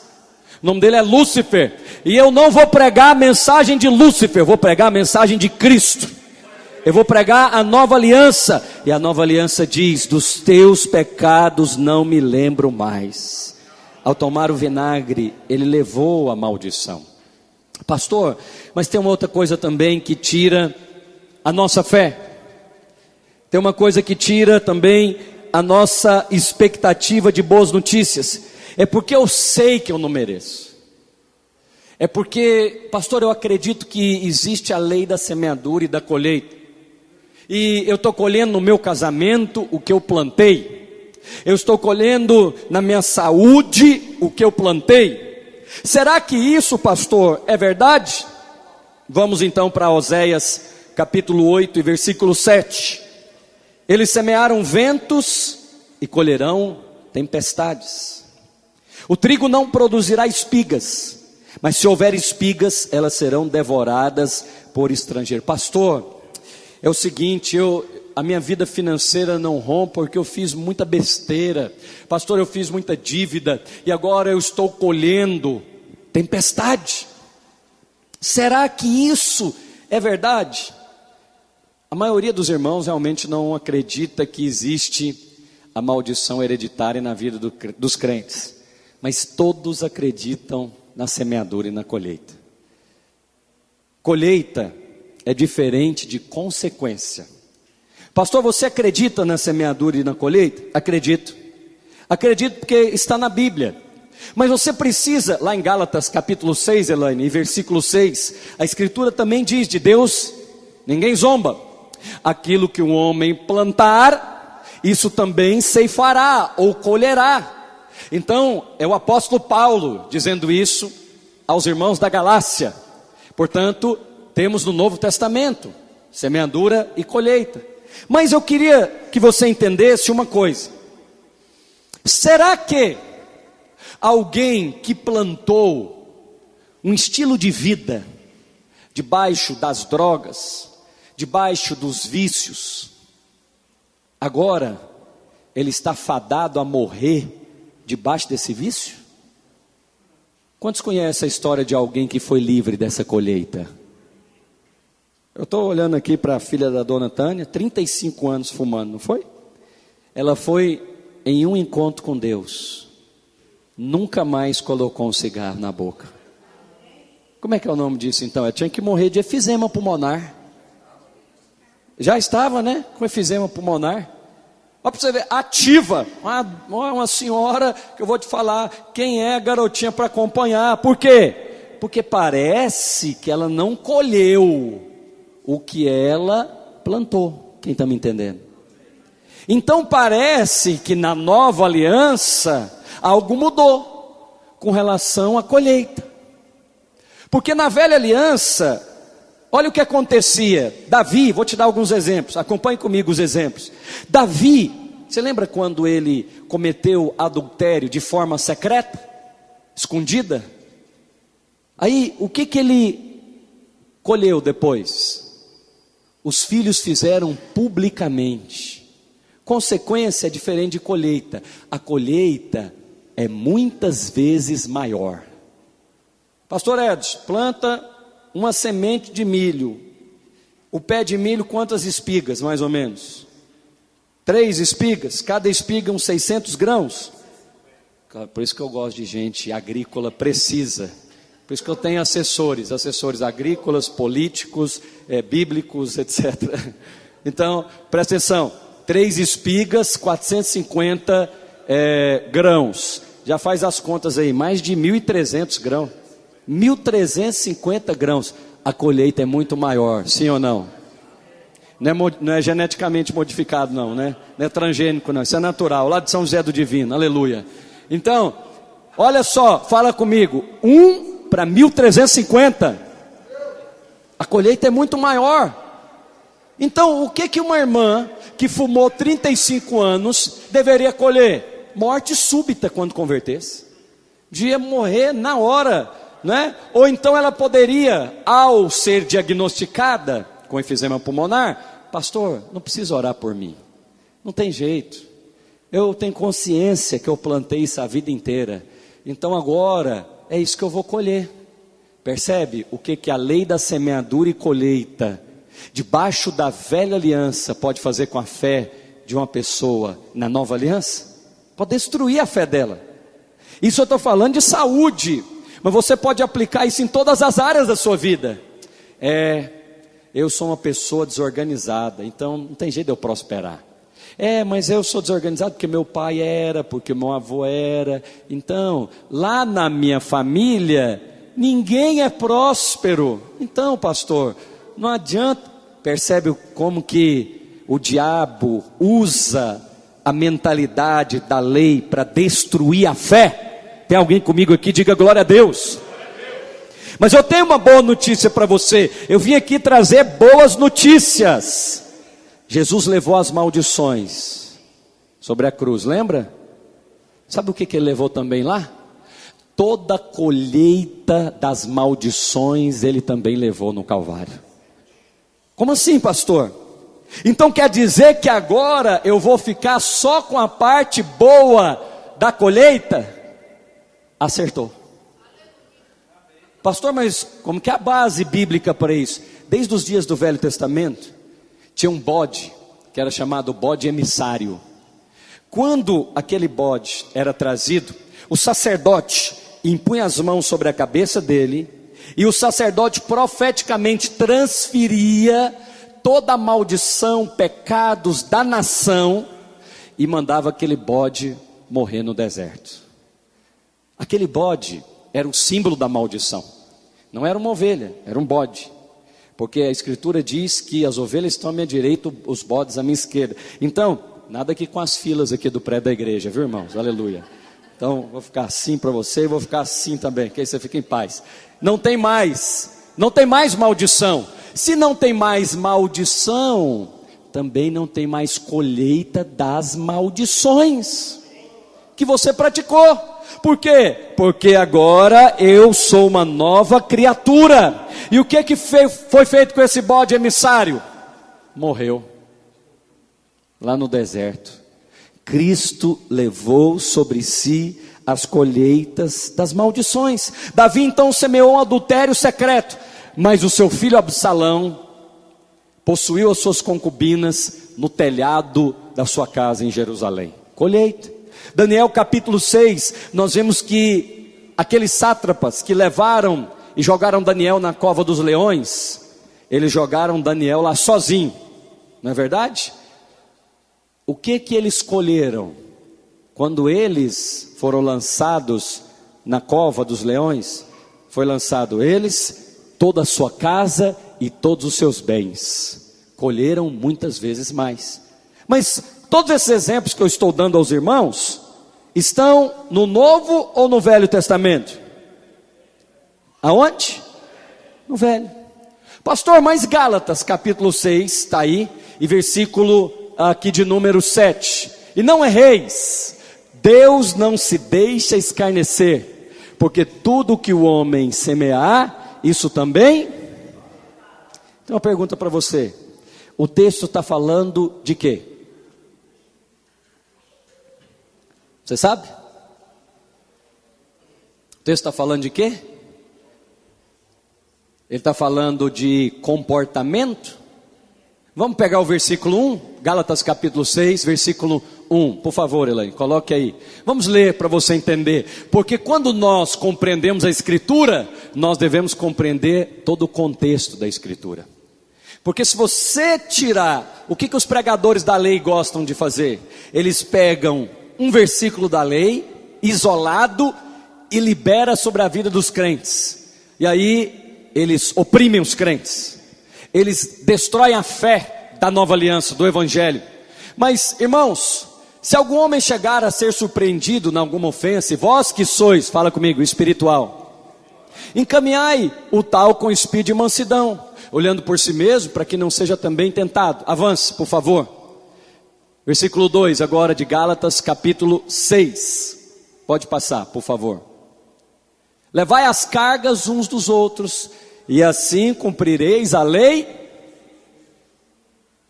O nome dele é Lúcifer. E eu não vou pregar a mensagem de Lúcifer, eu vou pregar a mensagem de Cristo. Eu vou pregar a nova aliança. E a nova aliança diz: dos teus pecados não me lembro mais. Ao tomar o vinagre, ele levou a maldição. Pastor, mas tem uma outra coisa também que tira a nossa fé. Tem uma coisa que tira também a nossa expectativa de boas notícias. É porque eu sei que eu não mereço. É porque, pastor, eu acredito que existe a lei da semeadura e da colheita. E eu estou colhendo no meu casamento o que eu plantei. Eu estou colhendo na minha saúde o que eu plantei. Será que isso, pastor, é verdade? Vamos então para Oséias capítulo 8 e versículo 7. Eles semearam ventos e colherão tempestades. O trigo não produzirá espigas, mas se houver espigas, elas serão devoradas por estrangeiro. Pastor, é o seguinte, a minha vida financeira não rompe porque eu fiz muita besteira. Pastor, eu fiz muita dívida e agora eu estou colhendo tempestade. Será que isso é verdade? A maioria dos irmãos realmente não acredita que existe a maldição hereditária na vida dos crentes. Mas todos acreditam na semeadura e na colheita. Colheita é diferente de consequência. Pastor, você acredita na semeadura e na colheita? Acredito. Acredito porque está na Bíblia. Mas você precisa, lá em Gálatas capítulo 6, Elaine, em versículo 6, a escritura também diz: de Deus ninguém zomba. Aquilo que um homem plantar, isso também ceifará ou colherá. Então, é o apóstolo Paulo dizendo isso aos irmãos da Galácia. Portanto, temos no Novo Testamento semeadura e colheita. Mas eu queria que você entendesse uma coisa: será que alguém que plantou um estilo de vida debaixo das drogas, debaixo dos vícios, agora ele está fadado a morrer debaixo desse vício? Quantos conhecem a história de alguém que foi livre dessa colheita? Eu estou olhando aqui para a filha da dona Tânia, 35 anos fumando, não foi? Ela foi em um encontro com Deus, nunca mais colocou um cigarro na boca. Como é que é o nome disso então? Ela tinha que morrer de efizema pulmonar. Já estava, né, com efizema pulmonar. Olha para você ver, ativa, uma senhora que eu vou te falar quem é a garotinha para acompanhar. Por quê? Porque parece que ela não colheu o que ela plantou. Quem está me entendendo? Então parece que na nova aliança algo mudou com relação à colheita. Porque na velha aliança, olha o que acontecia. Davi, vou te dar alguns exemplos, acompanhe comigo os exemplos. Davi, você lembra quando ele cometeu adultério de forma secreta, escondida? Aí, o que ele colheu depois? Os filhos fizeram publicamente. Consequência é diferente de colheita. A colheita é muitas vezes maior. Pastor Edson, planta uma semente de milho. O pé de milho, quantas espigas, mais ou menos? 3 espigas, cada espiga uns 600 grãos. Por isso que eu gosto de gente agrícola precisa. Por isso que eu tenho assessores agrícolas, políticos, bíblicos, etc. Então, presta atenção, 3 espigas, 450 grãos. Já faz as contas aí, mais de 1.300 grãos. 1.350 grãos. A colheita é muito maior, sim ou não? Não é geneticamente modificado não, né? Não é transgênico não, isso é natural, lá de São José do Divino, aleluia. Então, olha só, fala comigo, 1 para 1.350, a colheita é muito maior. Então, o que uma irmã que fumou 35 anos deveria colher? Morte súbita quando convertesse, devia morrer na hora, né? Ou então ela poderia, ao ser diagnosticada com efizema pulmonar, pastor, não precisa orar por mim, não tem jeito, eu tenho consciência que eu plantei isso a vida inteira, então agora é isso que eu vou colher. Percebe o que a lei da semeadura e colheita, debaixo da velha aliança, pode fazer com a fé de uma pessoa na nova aliança? Pode destruir a fé dela. Isso eu estou falando de saúde, mas você pode aplicar isso em todas as áreas da sua vida. Eu sou uma pessoa desorganizada, então não tem jeito de eu prosperar. Mas eu sou desorganizado porque meu pai era, porque meu avô era. Então, lá na minha família, ninguém é próspero. Então, pastor, não adianta. Percebe como que o diabo usa a mentalidade da lei para destruir a fé? Tem alguém comigo aqui? Diga glória a Deus. Mas eu tenho uma boa notícia para você. Eu vim aqui trazer boas notícias. Jesus levou as maldições sobre a cruz, lembra? Sabe o que ele levou também lá? Toda a colheita das maldições ele também levou no Calvário. Como assim, pastor? Então quer dizer que agora eu vou ficar só com a parte boa da colheita? Acertou. Pastor, mas como que é a base bíblica para isso? Desde os dias do Velho Testamento, tinha um bode, que era chamado bode emissário. Quando aquele bode era trazido, o sacerdote impunha as mãos sobre a cabeça dele, e o sacerdote profeticamente transferia toda a maldição, pecados da nação, e mandava aquele bode morrer no deserto. Aquele bode era o símbolo da maldição. Não era uma ovelha, era um bode. Porque a Escritura diz que as ovelhas estão à minha direita, os bodes à minha esquerda. Então, nada aqui com as filas aqui do prédio da igreja, viu, irmãos? Aleluia. Então, vou ficar assim para você e vou ficar assim também, que aí você fica em paz. Não tem mais maldição. Se não tem mais maldição, também não tem mais colheita das maldições que você praticou. Por quê? Porque agora eu sou uma nova criatura. E o que foi feito com esse bode emissário? Morreu lá no deserto. Cristo levou sobre si as colheitas das maldições. Davi então semeou um adultério secreto, mas o seu filho Absalão possuiu as suas concubinas no telhado da sua casa em Jerusalém. Colheita. Daniel capítulo 6, nós vemos que aqueles sátrapas que levaram e jogaram Daniel na cova dos leões, eles jogaram Daniel lá sozinho, não é verdade? O que eles colheram? Quando eles foram lançados na cova dos leões, foi lançado eles, toda a sua casa e todos os seus bens. Colheram muitas vezes mais. Mas todos esses exemplos que eu estou dando aos irmãos, estão no Novo ou no Velho Testamento? Aonde? No Velho. Pastor, mas Gálatas capítulo 6 está aí, e versículo aqui de número 7. E não erreis, Deus não se deixa escarnecer, porque tudo que o homem semear, isso também. Tem uma pergunta para você. O texto está falando de quê? Você sabe? O texto está falando de quê? Ele está falando de comportamento. Vamos pegar o versículo 1, Gálatas capítulo 6, versículo 1, por favor, Elaine, coloque aí. Vamos ler para você entender, porque quando nós compreendemos a Escritura, nós devemos compreender todo o contexto da Escritura. Porque se você tirar, o que os pregadores da lei gostam de fazer? Eles pegam um versículo da lei, isolado, e libera sobre a vida dos crentes. E aí, eles oprimem os crentes. Eles destroem a fé da nova aliança, do evangelho. Mas, irmãos, se algum homem chegar a ser surpreendido em alguma ofensa, e vós que sois, fala comigo, espiritual, encaminhai o tal com espírito de mansidão, olhando por si mesmo, para que não seja também tentado. Avance, por favor. Versículo 2, agora de Gálatas capítulo 6. Pode passar, por favor. Levai as cargas uns dos outros, e assim cumprireis a lei.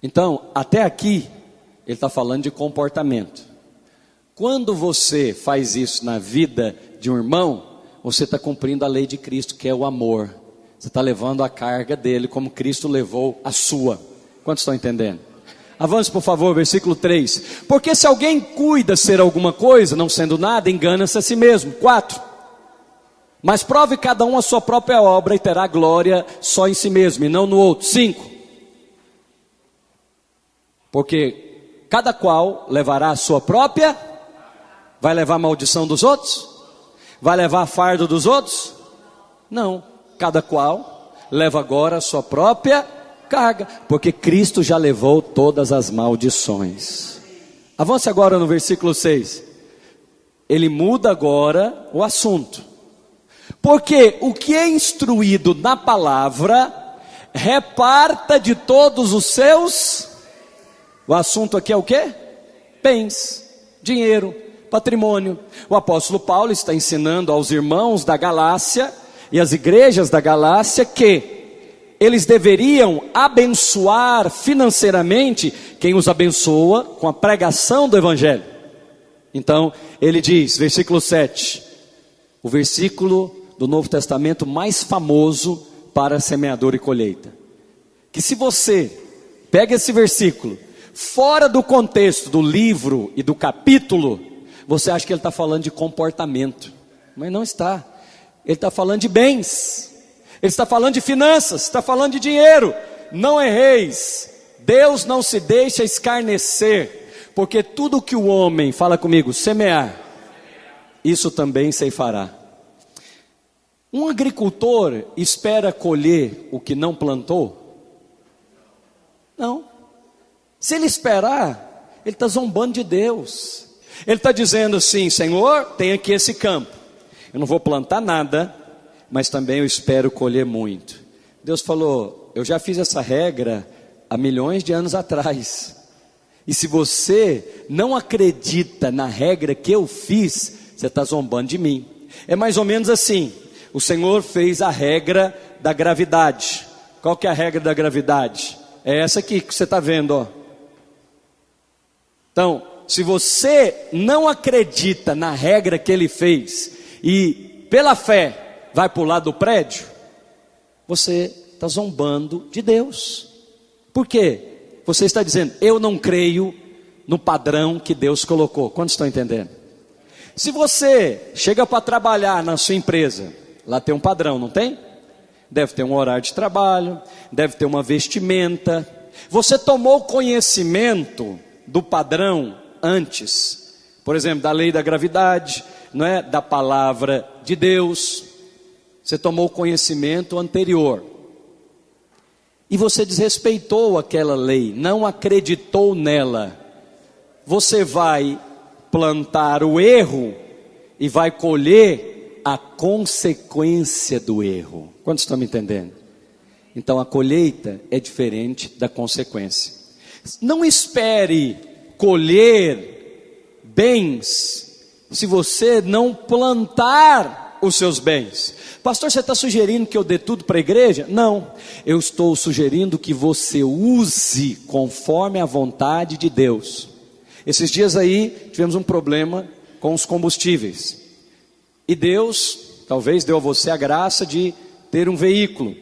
Então, até aqui, ele está falando de comportamento. Quando você faz isso na vida de um irmão, você está cumprindo a lei de Cristo, que é o amor. Você está levando a carga dele, como Cristo levou a sua. Quantos estão entendendo? Avance, por favor, versículo 3. Porque se alguém cuida ser alguma coisa, não sendo nada, engana-se a si mesmo. 4. Mas prove cada um a sua própria obra e terá glória só em si mesmo e não no outro. 5. Porque cada qual levará a sua própria. Vai levar a maldição dos outros? Vai levar fardo dos outros? Não. Cada qual leva agora a sua própria carga, porque Cristo já levou todas as maldições. Avance agora no versículo 6. Ele muda agora o assunto. Porque o que é instruído na palavra, reparta de todos os seus. O assunto aqui é o quê? Bens, dinheiro, patrimônio. O apóstolo Paulo está ensinando aos irmãos da Galácia e às igrejas da Galácia que eles deveriam abençoar financeiramente quem os abençoa com a pregação do evangelho. Então ele diz, versículo 7, o versículo do Novo Testamento mais famoso para semeador e colheita, que se você pega esse versículo fora do contexto do livro e do capítulo, você acha que ele está falando de comportamento, mas não está. Ele está falando de bens, ele está falando de finanças, está falando de dinheiro. Não erreis, Deus não se deixa escarnecer, porque tudo que o homem, fala comigo, semear, isso também ceifará. Um agricultor espera colher o que não plantou? Não. Se ele esperar, ele está zombando de Deus. Ele está dizendo assim: Senhor, tem aqui esse campo, eu não vou plantar nada, mas também eu espero colher muito. Deus falou: eu já fiz essa regra há milhões de anos atrás, e se você não acredita na regra que eu fiz, você está zombando de mim. É mais ou menos assim: o Senhor fez a regra da gravidade. Qual que é a regra da gravidade? É essa aqui que você está vendo, ó. Então, se você não acredita na regra que ele fez e pela fé vai pular do prédio, você está zombando de Deus. Por quê? Você está dizendo: eu não creio no padrão que Deus colocou. Quantos estão entendendo? Se você chega para trabalhar na sua empresa, lá tem um padrão, não tem? Deve ter um horário de trabalho, deve ter uma vestimenta. Você tomou conhecimento do padrão antes, por exemplo, da lei da gravidade, não é? Da palavra de Deus. Você tomou conhecimento anterior e você desrespeitou aquela lei, não acreditou nela. Você vai plantar o erro e vai colher a consequência do erro. Quantos estão me entendendo? Então a colheita é diferente da consequência. Não espere colher bens se você não plantar os seus bens. Pastor, você está sugerindo que eu dê tudo para a igreja? Não, eu estou sugerindo que você use conforme a vontade de Deus. Esses dias aí tivemos um problema com os combustíveis, e Deus talvez deu a você a graça de ter um veículo.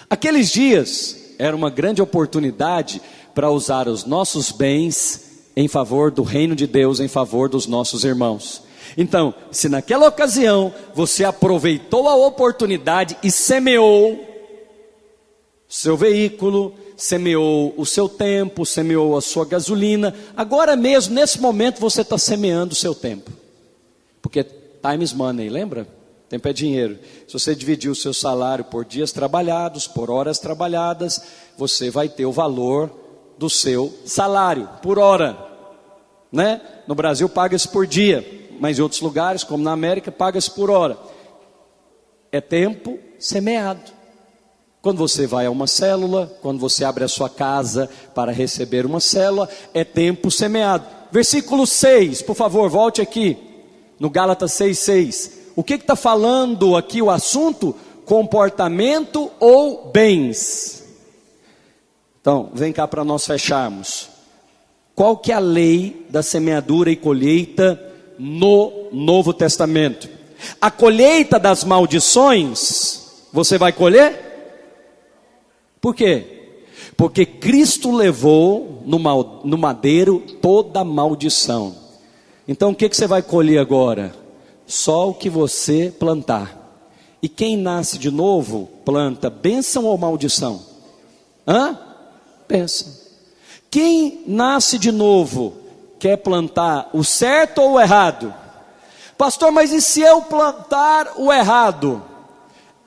Aqueles dias era uma grande oportunidade para usar os nossos bens em favor do reino de Deus, em favor dos nossos irmãos. Então, se naquela ocasião você aproveitou a oportunidade e semeou seu veículo, semeou o seu tempo, semeou a sua gasolina, agora mesmo, nesse momento, você está semeando o seu tempo, porque time is money, lembra? Tempo é dinheiro. Se você dividir o seu salário por dias trabalhados, por horas trabalhadas, você vai ter o valor do seu salário por hora, né? No Brasil paga-se por dia, mas em outros lugares, como na América, paga-se por hora. É tempo semeado. Quando você vai a uma célula, quando você abre a sua casa para receber uma célula, é tempo semeado. Versículo 6, por favor, volte aqui, no Gálatas 6,6. O que está falando aqui o assunto? Comportamento ou bens? Então, vem cá para nós fecharmos. Qual que é a lei da semeadura e colheita no Novo Testamento? A colheita das maldições, você vai colher? Por quê? Porque Cristo levou no madeiro toda a maldição. Então o que você vai colher agora? Só o que você plantar. E quem nasce de novo, planta bênção ou maldição? Bênção. Quem nasce de novo, quer plantar o certo ou o errado? Pastor, mas e se eu plantar o errado?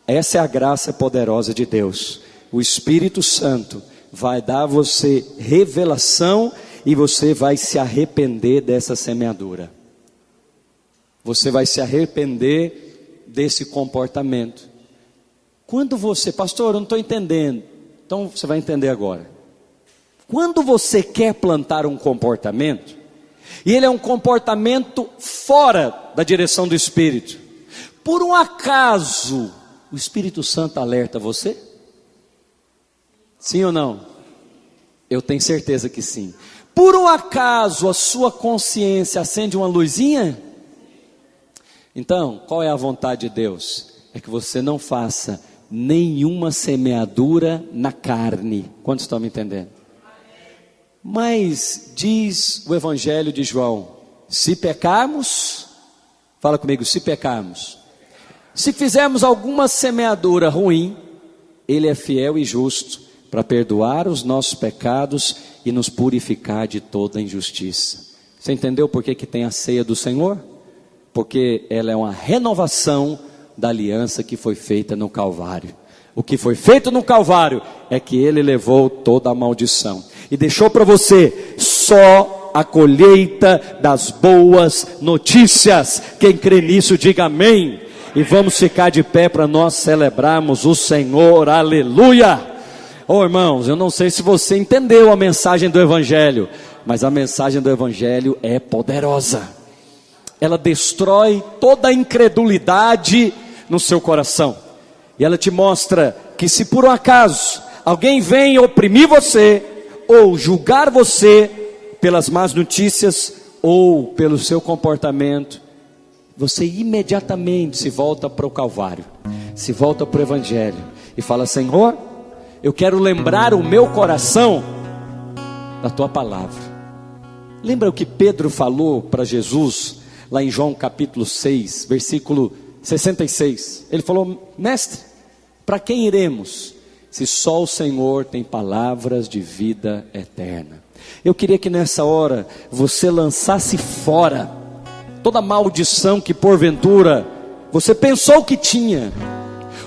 Essa é a graça poderosa de Deus. O Espírito Santo vai dar a você revelação e você vai se arrepender dessa semeadura. Você vai se arrepender desse comportamento. Quando você, pastor, eu não estou entendendo. Então você vai entender agora. Quando você quer plantar um comportamento, e ele é um comportamento fora da direção do Espírito, por um acaso, o Espírito Santo alerta você? Sim ou não? Eu tenho certeza que sim. Por um acaso a sua consciência acende uma luzinha? Então, qual é a vontade de Deus? É que você não faça nenhuma semeadura na carne. Quantos estão me entendendo? Mas diz o Evangelho de João: se pecarmos, fala comigo, se pecarmos, se fizermos alguma semeadura ruim, Ele é fiel e justo para perdoar os nossos pecados e nos purificar de toda injustiça. Você entendeu por que tem a ceia do Senhor? porque ela é uma renovação da aliança que foi feita no Calvário. O que foi feito no Calvário é que ele levou toda a maldição e deixou para você só a colheita das boas notícias. Quem crê nisso, diga amém. E vamos ficar de pé para nós celebrarmos o Senhor, aleluia. Oh, irmãos, eu não sei se você entendeu a mensagem do Evangelho, mas a mensagem do Evangelho é poderosa. Ela destrói toda a incredulidade no seu coração, e ela te mostra que se por um acaso alguém vem oprimir você, ou julgar você pelas más notícias, ou pelo seu comportamento, você imediatamente se volta para o Calvário, se volta para o Evangelho, e fala: Senhor, eu quero lembrar o meu coração da tua palavra. Lembra o que Pedro falou para Jesus, lá em João capítulo 6, versículo 66, ele falou: mestre, para quem iremos, se só o Senhor tem palavras de vida eterna? Eu queria que nessa hora, você lançasse fora toda maldição que porventura, você pensou que tinha,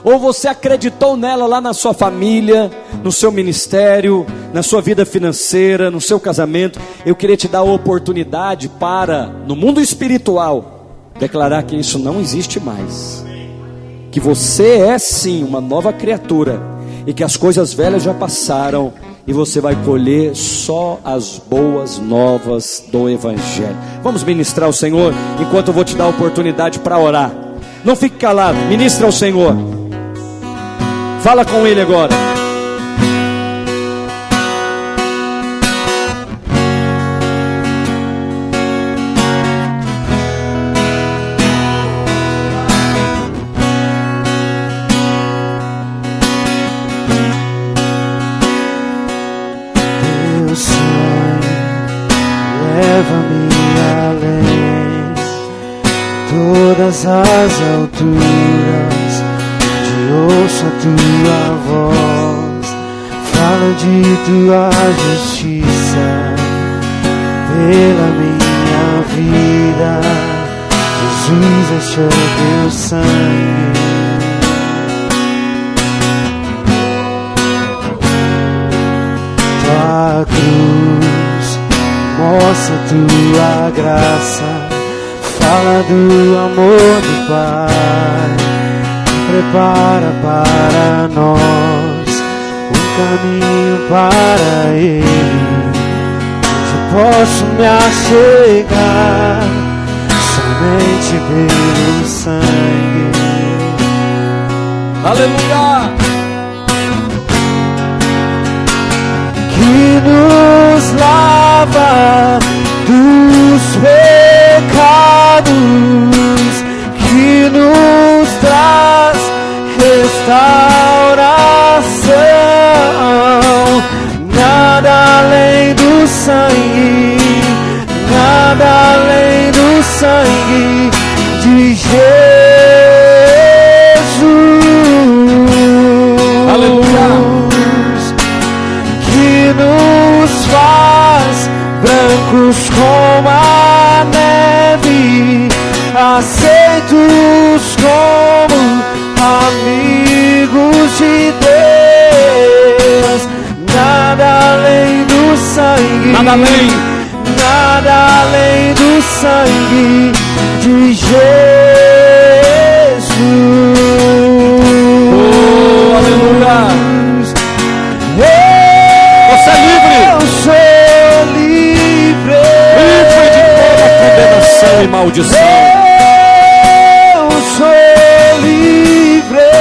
ou você acreditou nela lá na sua família, no seu ministério, na sua vida financeira, no seu casamento. Eu queria te dar a oportunidade para, no mundo espiritual, declarar que isso não existe mais, que você é sim uma nova criatura, e que as coisas velhas já passaram, e você vai colher só as boas novas do Evangelho. Vamos ministrar ao Senhor, enquanto eu vou te dar a oportunidade para orar. Não fique calado, ministra ao Senhor, fala com Ele agora. Todas as alturas, onde ouço a tua voz, fala de tua justiça pela minha vida. Jesus, este é o teu sangue. Tua cruz mostra tua graça, fala do amor do Pai, prepara para nós um caminho para Ele, onde posso me achegar somente pelo sangue. Aleluia! Que nos lava dos pecados, que nos traz restauração. Nada além do sangue, nada além do sangue de Jesus. Aleluia! Que nos faz brancos como a neve, aceitos como amigos de Deus. Nada além do sangue, Nada além, nada além do sangue de Jesus. oh, aleluia! Você é livre! Eu sou livre, Livre de toda condenação e maldição. eu sou livre.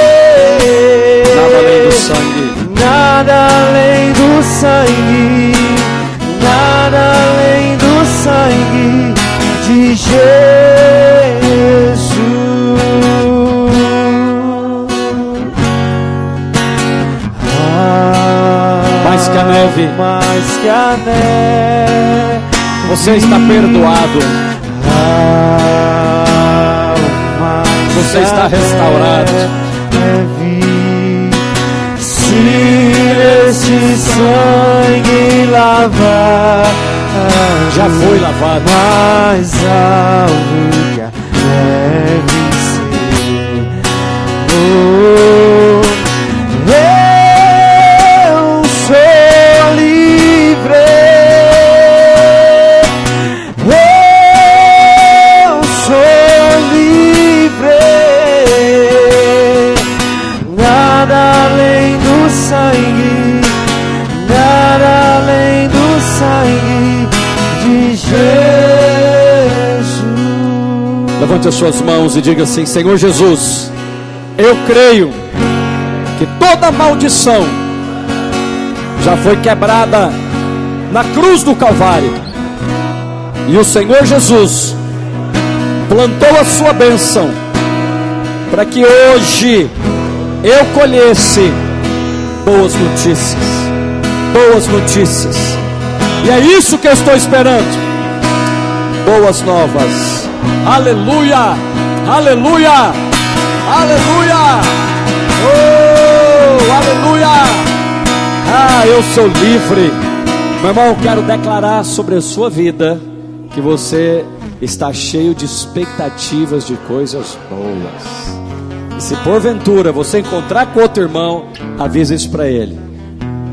Nada além do sangue, nada além do sangue, nada além do sangue de Jesus. mais que a neve, Mais que a neve, você está perdoado, você está restaurado. Se este sangue lavar, Já foi lavado. mais alto que a deve ser. Eu sou livre. Eu sou livre. Nada além do sangue, nada além do sangue de Jesus. Levante as suas mãos e diga assim: Senhor Jesus, eu creio que toda maldição já foi quebrada na cruz do Calvário, e o Senhor Jesus plantou a sua bênção para que hoje eu colhesse boas notícias, boas notícias, e é isso que eu estou esperando, boas novas. Aleluia, aleluia, aleluia, oh, aleluia. Ah, eu sou livre. Meu irmão, eu quero declarar sobre a sua vida que você está cheio de expectativas de coisas boas. E se porventura você encontrar com outro irmão, avisa isso para ele.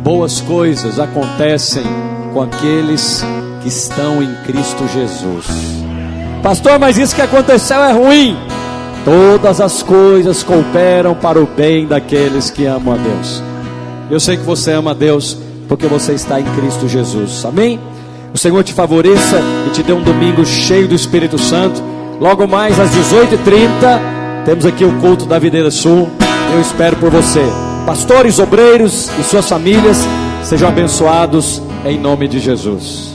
Boas coisas acontecem com aqueles que estão em Cristo Jesus. Pastor, mas isso que aconteceu é ruim. Todas as coisas cooperam para o bem daqueles que amam a Deus. Eu sei que você ama a Deus porque você está em Cristo Jesus. Amém? O Senhor te favoreça e te dê um domingo cheio do Espírito Santo. Logo mais às 18h30 temos aqui o culto da Videira Sul. Eu espero por você. Pastores, obreiros e suas famílias sejam abençoados em nome de Jesus.